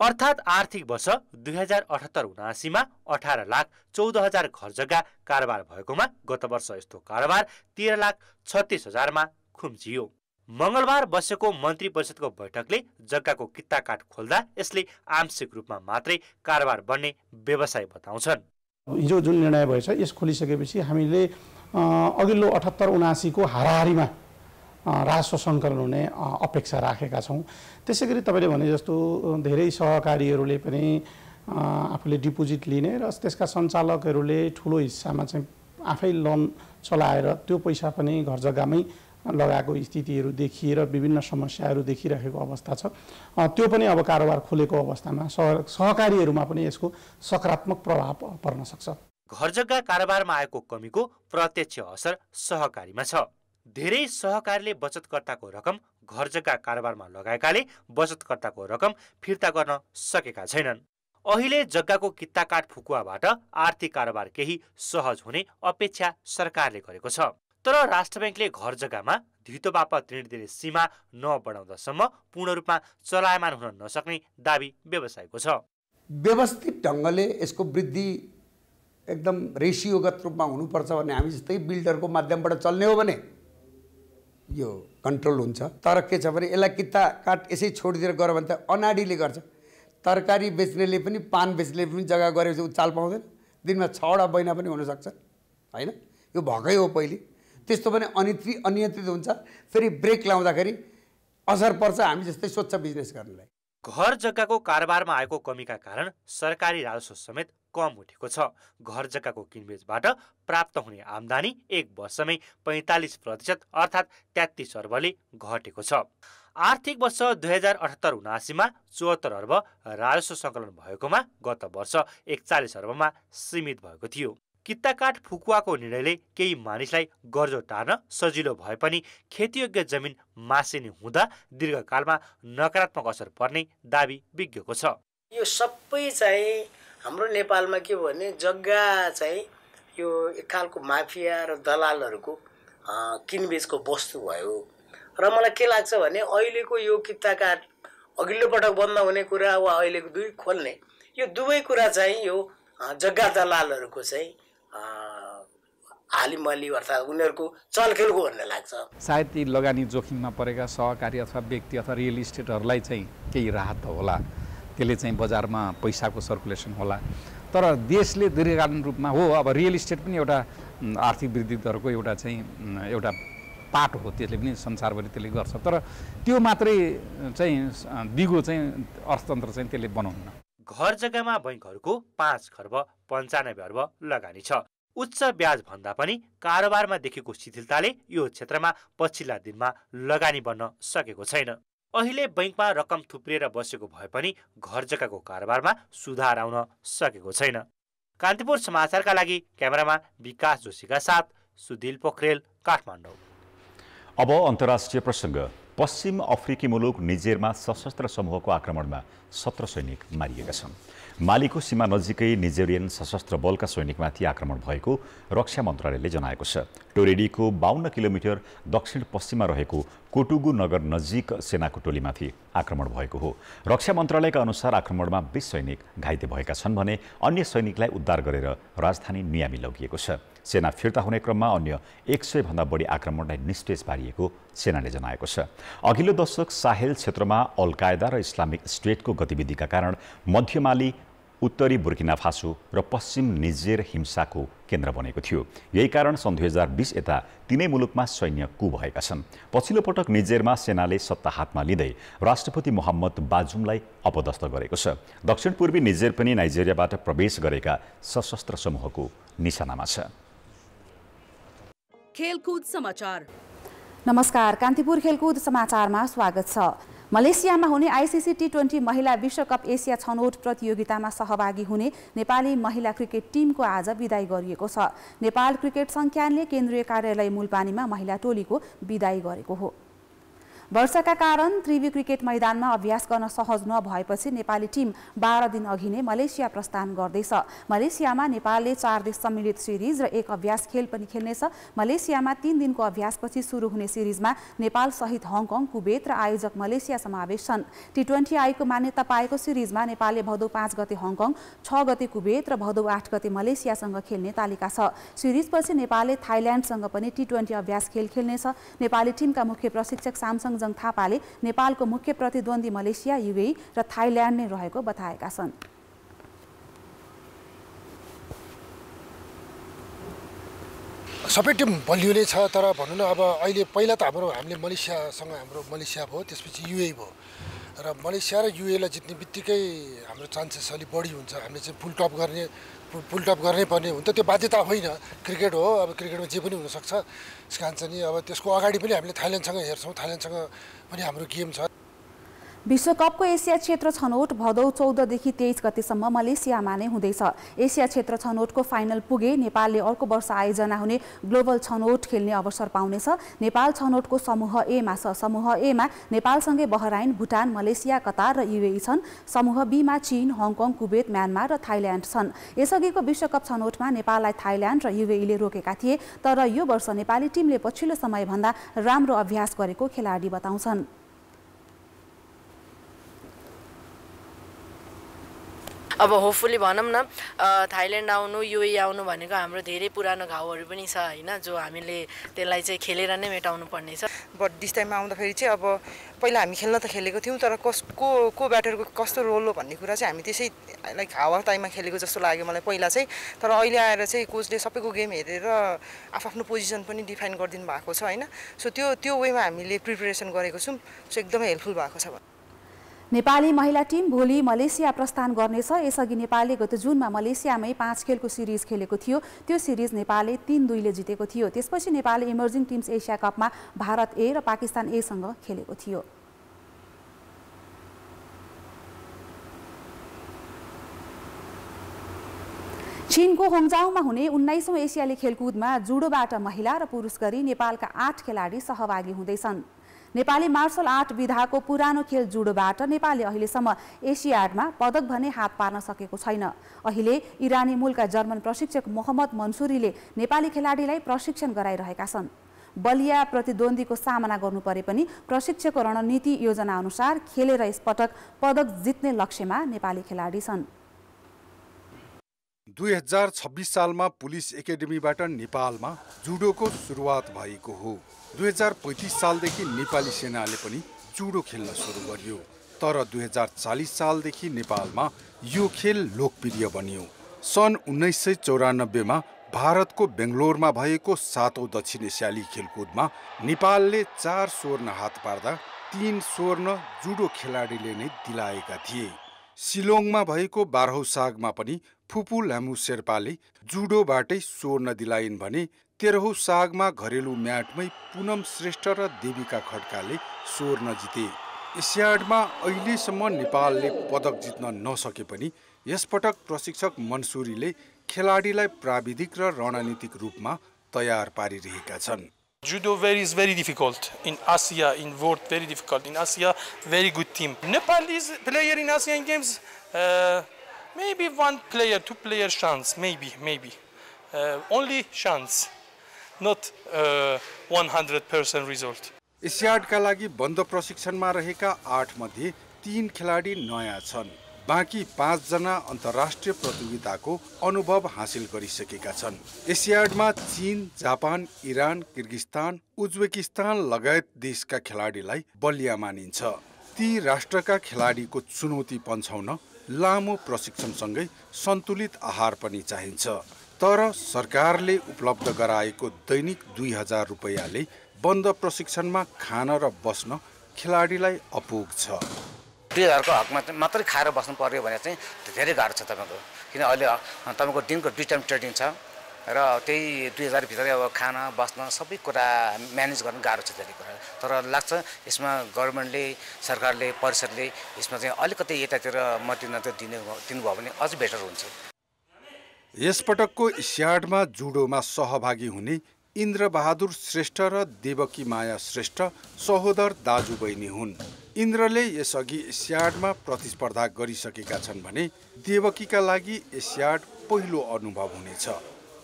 अर्थात् आर्थिक वर्ष 2078-79 मा 18,14,000 घर जग्गा कारोबार भएकोमा गत वर्ष यस्तो कारोबार 13,36,000 मा खुम्चियो। मंगलबार बसेको मन्त्री परिषदको बैठकले जग्गाको किता काट खोल्दा यसले आंशिक रूपमा मात्रै कारोबार बन्ने व्यवसायी बताउँछन्।
हिजो जुन निर्णय भएछ यस खोलिसकेपछि हामीले अघिल्लो 78-79 को हाराहारीमा राजस्व सङ्कलन हुने अपेक्षा राखेका छौँ। त्यसै गरी तपाईँले भने जस्तो धेरै सहकारीहरूले पनि आफूले डिपोजिट लिने र त्यसका सञ्चालकहरूले ठुलो हिस्सामा चाहिँ आफै लोन चलाएर त्यो पैसा पनि घर जग्गामै लगाएको स्थितिहरू देखिएर विभिन्न समस्याहरू देखिरहेको अवस्था छ। त्यो पनि अब कारोबार खोलेको अवस्थामा सहकारीहरूमा पनि यसको सकारात्मक प्रभाव पर्न सक्छ।
घर जग्गा कारोबारमा आएको कमीको प्रत्यक्ष असर सहकारीमा छ। धेरै सहकारीले बचतकर्ताको रकम घर जग्गा कारोबारमा लगाएकाले बचतकर्ताको रकम फिर्ता गर्न सकेका छैनन्। अहिले जग्गाको किता काट फुकुवाबाट आर्थिक कारोबार केही सहज हुने अपेक्षा सरकारले गरेको छ। तर राष्ट्र बैंकले घर जग्गामा धितो बापत ऋण दिने सीमा नबढाउँदासम्म पूर्ण रूपमा चलायमान हुन नसक्ने दाबी व्यवसायको छ।
व्यवस्थित ढङ्गले यसको वृद्धि एकदम रेसियोगत रूपमा हुनुपर्छ भन्ने हामी जस्तै बिल्डरको माध्यमबाट चल्ने हो भने यो कन्ट्रोल हुन्छ। तर के छ भने यसलाई किता काट यसै छोडिदिएर गऱ्यो भने त अनाडीले गर्छ। तरकारी बेच्नेले पनि पान बेच्नेले पनि जग्गा गरेपछि उ चाल पाउँदैन। दिनमा 6वटा महिना पनि हुनसक्छ होइन, यो भएकै हो पहिले। त्यस्तो पनि अनियन्त्रित हुन्छ। फेरि ब्रेक लाउँदाखेरि असर पर्छ हामी जस्तै स्वच्छ बिजनेस गर्नेलाई।
घर जग्गाको कारोबारमा आएको कमीका कारण सरकारी राजस्व समेत कम उठेको छ। घर जग्गाको किनबेचबाट प्राप्त हुने आम्दानी एक वर्षमै 45% अर्थात् 33 अर्बले घटेको छ। आर्थिक वर्ष 2078-79मा 74 अर्ब राजस्व सङ्कलन भएकोमा गत वर्ष 41 अर्बमा सीमित भएको थियो। कित्ताकाट फुकुवाको निर्णयले केही मानिसलाई गर्जो टार्न सजिलो भए पनि खेतीयोग्य जमिन मासिने हुँदा दीर्घकालमा नकारात्मक असर पर्ने दाबी विज्ञको छ।
यो सबै चाहिँ हाम्रो नेपालमा के भने जग्गा चाहिँ यो एक खालको माफिया र दलालहरूको किनबेचको वस्तु भयो र मलाई के लाग्छ भने अहिलेको यो कित्ताकाट अघिल्लो पटक बन्द हुने कुरा वा अहिलेको दुई खोल्ने यो दुवै कुरा चाहिँ यो जग्गा दलालहरूको चाहिँ हालिमली अर्थात् उनीहरूको चलखेलको भन्ने लाग्छ।
सायद ती लगानी जोखिममा परेका सहकारी अथवा व्यक्ति अथवा रियल इस्टेटहरूलाई चाहिँ केही राहत त होला, त्यसले चाहिँ बजारमा पैसाको सर्कुलेसन होला। तर देशले दीर्घकालीन रूपमा हो अब रियल इस्टेट पनि एउटा आर्थिक वृद्धि दरको एउटा पार्ट हो, त्यसले पनि संसारभरि त्यसले गर्छ। तर त्यो मात्रै चाहिँ दिगो चाहिँ अर्थतन्त्र चाहिँ त्यसले बनाउन्न।
घर जग्गामा बैंकहरूको 5 खर्ब 95 अर्ब लगानी छ। उच्च ब्याज भन्दा पनि कारोबारमा देखेको शिथिलताले यो क्षेत्रमा पछिल्ला दिनमा लगानी बन्न सकेको छैन। अहिले बैंकमा रकम थुप्रिएर बसेको भए पनि घर जग्गाको कारोबारमा सुधार आउन सकेको छैन। कान्तिपुर समाचारका लागि क्यामेरामा विकास जोशीका साथ सुधिल पोखरेल, काठमाडौँ।
अब अन्तर्राष्ट्रिय प्रसङ्ग। पश्चिम अफ्रिकी मुलुक निजेरमा सशस्त्र समूहको आक्रमणमा 17 सैनिक मारिएका छन्। मालीको सीमा नजिकै निजेरियन सशस्त्र बलका सैनिकमाथि आक्रमण भएको रक्षा मन्त्रालयले जनाएको छ। टोरेडीको 52 किलोमिटर दक्षिण पश्चिममा रहेको कोटुगु नगर नजिक सेनाको टोलीमाथि आक्रमण भएको हो। रक्षा मन्त्रालयका अनुसार आक्रमणमा 20 सैनिक घाइते भएका छन् भने अन्य सैनिकलाई उद्धार गरेर राजधानी नियामी लगिएको छ। सेना फिर्ता हुने क्रममा अन्य 100 भन्दा बढी आक्रमणलाई निस्तेज पारिएको सेनाले जनाएको छ। अघिल्लो दशक साहेल क्षेत्रमा अल कायदा र इस्लामिक स्टेटको गतिविधिका कारण मध्य माली, उत्तरी बुर्किना फासो र पश्चिम निजेर हिंसाको केन्द्र बनेको थियो। यही कारण सन् 2020 यता तीनै मुलुकमा सैन्य कु भएका छन्। पछिल्लो पटक निजेरमा सेनाले सत्ता हातमा लिँदै राष्ट्रपति मोहम्मद बाजुमलाई अपदस्थ गरेको छ। दक्षिण पूर्वी निजेर पनि नाइजेरियाबाट प्रवेश गरेका सशस्त्र समूहको निशानामा छ।
खेलकुद समाचार।
नमस्कार, कान्तिपुर खेलकुद समाचारमा स्वागत छ। मलेसियामा हुने आइसिसी टी20 महिला विश्वकप एसिया छनौट प्रतियोगितामा सहभागी हुने नेपाली महिला क्रिकेट टिमको आज बिदाई गरिएको छ। नेपाल क्रिकेट संज्ञानले केन्द्रीय कार्यालय मूलपानीमा महिला टोलीको बिदाई गरेको हो। वर्षाका कारण त्रिवी क्रिकेट मैदानमा अभ्यास गर्न सहज नभएपछि नेपाली टिम 12 दिन अघि नै मलेसिया प्रस्थान गर्दैछ। मलेसियामा नेपालले 4 देश सम्मिलित सिरिज र 1 अभ्यास खेल पनि खेल्नेछ। मलेसियामा 3 दिनको अभ्यासपछि सुरु हुने सिरिजमा नेपाल सहित हङकङ, कुवेत र आयोजक मलेसिया समावेश छन्। टी20I को मान्यता पाएको सिरिजमा नेपालले भदौ 5 गते हङकङ, 6 गते कुवेत र भदौ 8 गते मलेसियासँग खेल्ने तालिका छ। सिरिजपछि नेपालले थाइल्यान्डसँग पनि टी20 अभ्यास खेल खेल्नेछ। नेपाली टिमका मुख्य प्रशिक्षक सामसङ जङ थापाले नेपालको मुख्य प्रतिद्वन्दी मलेसिया, युएई र थाइल्यान्ड नै रहेको बताएका छन्।
सबै टिम बलियो नै छ, तर भनौँ न अब अहिले पहिला त हामीले मलेसियासँग मलेसिया भयो, त्यसपछि युएई भयो र मलेसिया र युएईलाई जित्ने बित्तिकै हाम्रो चान्सेस अलिक बढी हुन्छ। हामीले चाहिँ फुल टप गर्नै पर्ने हुन्छ, त्यो बाध्यता होइन, क्रिकेट हो, अब क्रिकेटमा जे पनि हुनसक्छ। त्यस कारण चाहिँ अब त्यसको अगाडि पनि हामीले थाइल्यान्डसँग हेर्छौँ, थाइल्यान्डसँग पनि हाम्रो गेम छ।
विश्वकपको एसिया क्षेत्र छनौट भदौ 14 देखि 23 गतेसम्म मलेसियामा नै हुँदैछ। एसिया क्षेत्र छनौटको फाइनल पुगे नेपालले अर्को वर्ष आयोजना हुने ग्लोबल छनौट खेल्ने अवसर पाउनेछ। नेपाल छनौटको समूह ए मा छ। समूह ए मा नेपालसँगै बहराइन, भुटान, मलेसिया, कतार र युएई छन्। समूह बी मा चीन, हङकङ, कुवेत, म्यानमार र थाइल्यान्ड छन्। यसअघिको विश्वकप छनौटमा नेपाललाई थाइल्यान्ड र युएईले रोकेका थिए, तर यो वर्ष नेपाली टिमले पछिल्लो समयभन्दा राम्रो अभ्यास गरेको खेलाडी बताउँछन्।
अब होपफुली भनौँ न थाइल्यान्ड आउनु, युएई आउनु भनेको हाम्रो धेरै पुरानो घाउहरू पनि छ होइन, जो हामीले त्यसलाई चाहिँ खेलेर नै मेटाउनु पर्ने छ।
बट दिस टाइममा आउँदाखेरि चाहिँ अब पहिला हामी खेल्न त खेलेको थियौँ, तर को ब्याटरको कस्तो रोल हो भन्ने कुरा चाहिँ हामी त्यसै लाइक हावा टाइममा खेलेको जस्तो लाग्यो मलाई पहिला चाहिँ। तर अहिले आएर चाहिँ कोचले सबैको गेम हेरेर आफ्नो पोजिसन पनि डिफाइन गरिदिनु भएको छ होइन। सो त्यो वेमा हामीले प्रिपरेसन गरेको छौँ, सो एकदमै हेल्पफुल भएको छ।
नेपाली महिला टिम भोलि मलेसिया प्रस्थान गर्नेछ। यसअघि नेपालले गत जुनमा मलेसियामै 5 खेलको सिरिज खेलेको थियो। त्यो सिरिज नेपालले 3-2 जितेको थियो। त्यसपछि नेपालले इमर्जिङ टिम्स एसिया कपमा भारत ए र पाकिस्तान ए सँग खेलेको थियो। चीनको होङजाओमा हुने 19औं एसियाली खेलकुदमा जुडोबाट महिला र पुरुष गरी नेपालका 8 खेलाडी सहभागी हुँदैछन्। नेपाली मार्शल आर्ट विधाको पुरानो खेल जुडोबाट नेपालले अहिलेसम्म एसियाडमा पदक भने हात पार्न सकेको छैन। अहिले इरानी मूलका जर्मन प्रशिक्षक मोहम्मद मन्सुरीले नेपाली खेलाडीलाई प्रशिक्षण गराइरहेका छन्। बलिया प्रतिद्वन्द्वीको सामना गर्नु परे पनि प्रशिक्षकको रणनीति योजना अनुसार खेलेर यसपटक पदक जित्ने लक्ष्यमा नेपाली खेलाडी छन्।
2026 सालमा पुलिस एकाडेमीबाट नेपालमा जुडोको सुरुवात भएको हो। 2035 सालदेखि नेपाली सेनाले पनि जुडो खेल्न सुरु गर्यो। तर 2040 सालदेखि नेपालमा यो खेल लोकप्रिय बन्यो। सन् 1994 मा भारतको बेङ्गलोरमा भएको 7औं दक्षिण एसियाली खेलकुदमा नेपालले 4 स्वर्ण हात पार्दा 3 स्वर्ण जुडो खेलाडीले नै दिलाएका थिए। शिलोङमा भएको 12औं सागमा पनि फुपू लामु शेर्पाले जुडोबाटै स्वर्ण दिलाइन् भने 13औं सागमा घरेलु म्याटमै पुनम श्रेष्ठ र देविका खड्काले स्वर्ण जिते। एसियाडमा अहिलेसम्म नेपालले पदक जित्न नसके पनि यसपटक प्रशिक्षक मन्सुरीले खेलाडीलाई प्राविधिक र रणनीतिक रूपमा तयार पारिरहेका छन्।
Judo is very difficult in Asia, in world very difficult. In Asia, very good team. Nepalese player in Asian Games, maybe 1 player, 2 player chance, maybe. Only chance, not 100% result.
एसियाडका लागि बन्द प्रशिक्षणमा रहेका 8 मध्ये 3 खेलाडी नयाँ छन्। बाँकी 5 जना अन्तर्राष्ट्रिय प्रतियोगिताको अनुभव हासिल गरिसकेका छन्। एसियाडमा चीन, जापान, इरान, किर्गिस्तान, उज्बेकिस्तान लगायत देशका खेलाडीलाई बलिया मानिन्छ। ती राष्ट्रका खेलाडीको चुनौती पन्छाउन लामो प्रशिक्षणसँगै सन्तुलित आहार पनि चाहिन्छ। तर सरकारले उपलब्ध गराएको दैनिक 2000 रुपैयाँले बन्द प्रशिक्षणमा खान र बस्न खेलाडीलाई अपुग छ।
2000 को हकमा मात्रै खाएर बस्नु पर्यो भने चाहिँ धेरै गाह्रो छ तपाईको। किन अहिले तपाईको दिनको 2 टाइम ट्रेनिङ छ र त्यही 2000 भित्रै अब खाना बस्न सबै कुरा म्यानेज गर्न गाह्रो छ धेरै कुरा। तर लाग्छ यसमा गभर्नमेन्टले, सरकारले, परिषदले यसमा चाहिँ अलिकति यतातिर मध्यनजर दिनुभयो भने अझ बेटर हुन्छ।
यसपटकको एसियाडमा जुडोमा सहभागी हुने इन्द्रबहादुर श्रेष्ठ र देवकी माया श्रेष्ठ सहोदर दाजुबहिनी हुन्। इन्द्रले यसअघि एसियाडमा प्रतिस्पर्धा गरिसकेका छन् भने देवकीका लागि एसियाड पहिलो अनुभव हुनेछ।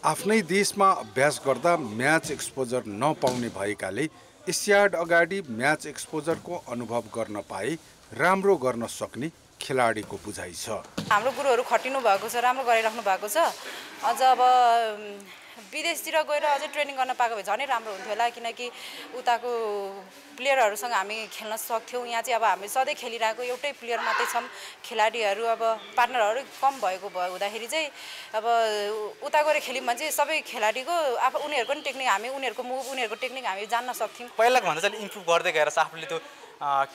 आफ्नै देशमा अभ्यास गर्दा म्याच एक्सपोजर नपाउने भएकाले एसियाड अगाडि म्याच एक्सपोजरको अनुभव गर्न पाए राम्रो गर्न सक्ने खेलाडीको बुझाइ छ।
हाम्रो गुरुहरू खटिनु भएको छ, राम्रो गरिराख्नु भएको छ। अझ अब विदेशतिर गएर अझै ट्रेनिङ गर्न पाएको भए झनै राम्रो हुन्थ्यो होला। किनकि उताको प्लेयरहरूसँग हामी खेल्न सक्थ्यौँ। यहाँ चाहिँ अब हामी सधैँ खेलिरहेको एउटै प्लेयर मात्रै छौँ। खेलाडीहरू अब पार्टनरहरू कम भएको हुँदाखेरि चाहिँ अब उता गएर खेल्यौँ भने चाहिँ सबै खेलाडीको अब उनीहरूको पनि टेक्निक, हामी उनीहरूको मुभ, उनीहरूको टेक्निक हामी जान्न सक्थ्यौँ।
पहिलाको भन्दा चाहिँ इम्प्रुभ गर्दै गएर आफूले त्यो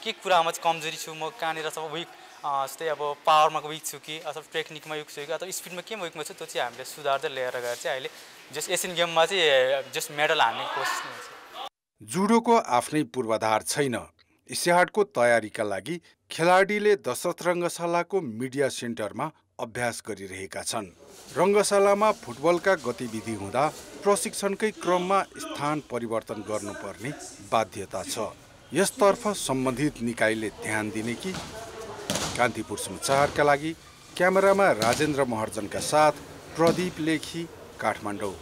के कुरामा चाहिँ कमजोरी छु, म कहाँनिर सब विक, जस्तै अब पावरमा विक छु कि अथवा टेक्निकमा विक छु कि अथवा स्पिडमा केमा विकमा छु, त्यो चाहिँ हामीले सुधार्दै लिएर गएर चाहिँ अहिले जस एसियन गेममा चाहिँ जस मेडल हान्ने कोसिस हुन्छ।
जुडोको आफ्नै पूर्वाधार छैन। एसियाडको तयारीका लागि खेलाडीले दशरथ रङ्गशालाको मिडिया सेन्टरमा अभ्यास गरिरहेका छन्। रङ्गशालामा फुटबलका गतिविधि हुँदा प्रशिक्षणकै क्रममा स्थान परिवर्तन गर्नुपर्ने बाध्यता छ। यसतर्फ सम्बन्धित निकायले ध्यान दिने कि? कान्तिपुर समाचारका लागि क्यामेरामा राजेन्द्र महर्जनका साथ प्रदीप लेखी, काठमाडौँ।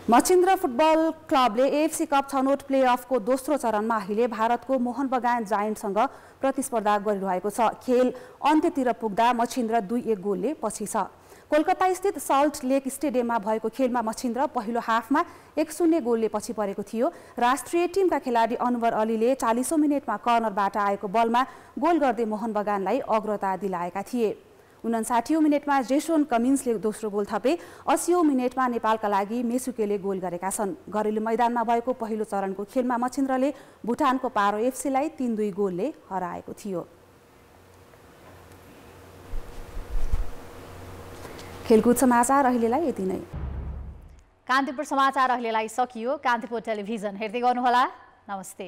मचिन्द्र फुटबल क्लबले एएफसी कप छनौट प्लेअफको दोस्रो चरणमा अहिले भारतको मोहन बगान जायन्टसँग प्रतिस्पर्धा गरिरहेको छ। खेल अन्त्यतिर पुग्दा मचिन्द्र 2-1 गोलले पछि छ। कोलकाता स्थित सल्ट लेक स्टेडियममा भएको खेलमा मचिन्द्र पहिलो हाफमा 1-0 गोलले पछि परेको थियो। राष्ट्रिय टिमका खेलाडी अनवर अलीले 40औं मिनेटमा कर्नरबाट आएको बलमा गोल गर्दै मोहन बगानलाई अग्रता दिलाएका थिए। 59औं मिनेटमा जेसन कमिन्सले दोस्रो गोल थपे। 80औं मिनेटमा नेपालका लागि मेसुकेले गोल गरेका छन्। घरेलु मैदानमा भएको पहिलो चरणको खेलमा मछिन्द्रले भुटानको पारो एफसीलाई 3-2 गोलले हराएको थियो। खेलकुद समाचार अहिलेलाई यति नै।
कान्तिपुर समाचार अहिलेलाई सकियो। कान्तिपुर टेलिभिजन हेर्दै गर्नुहोला। नमस्ते।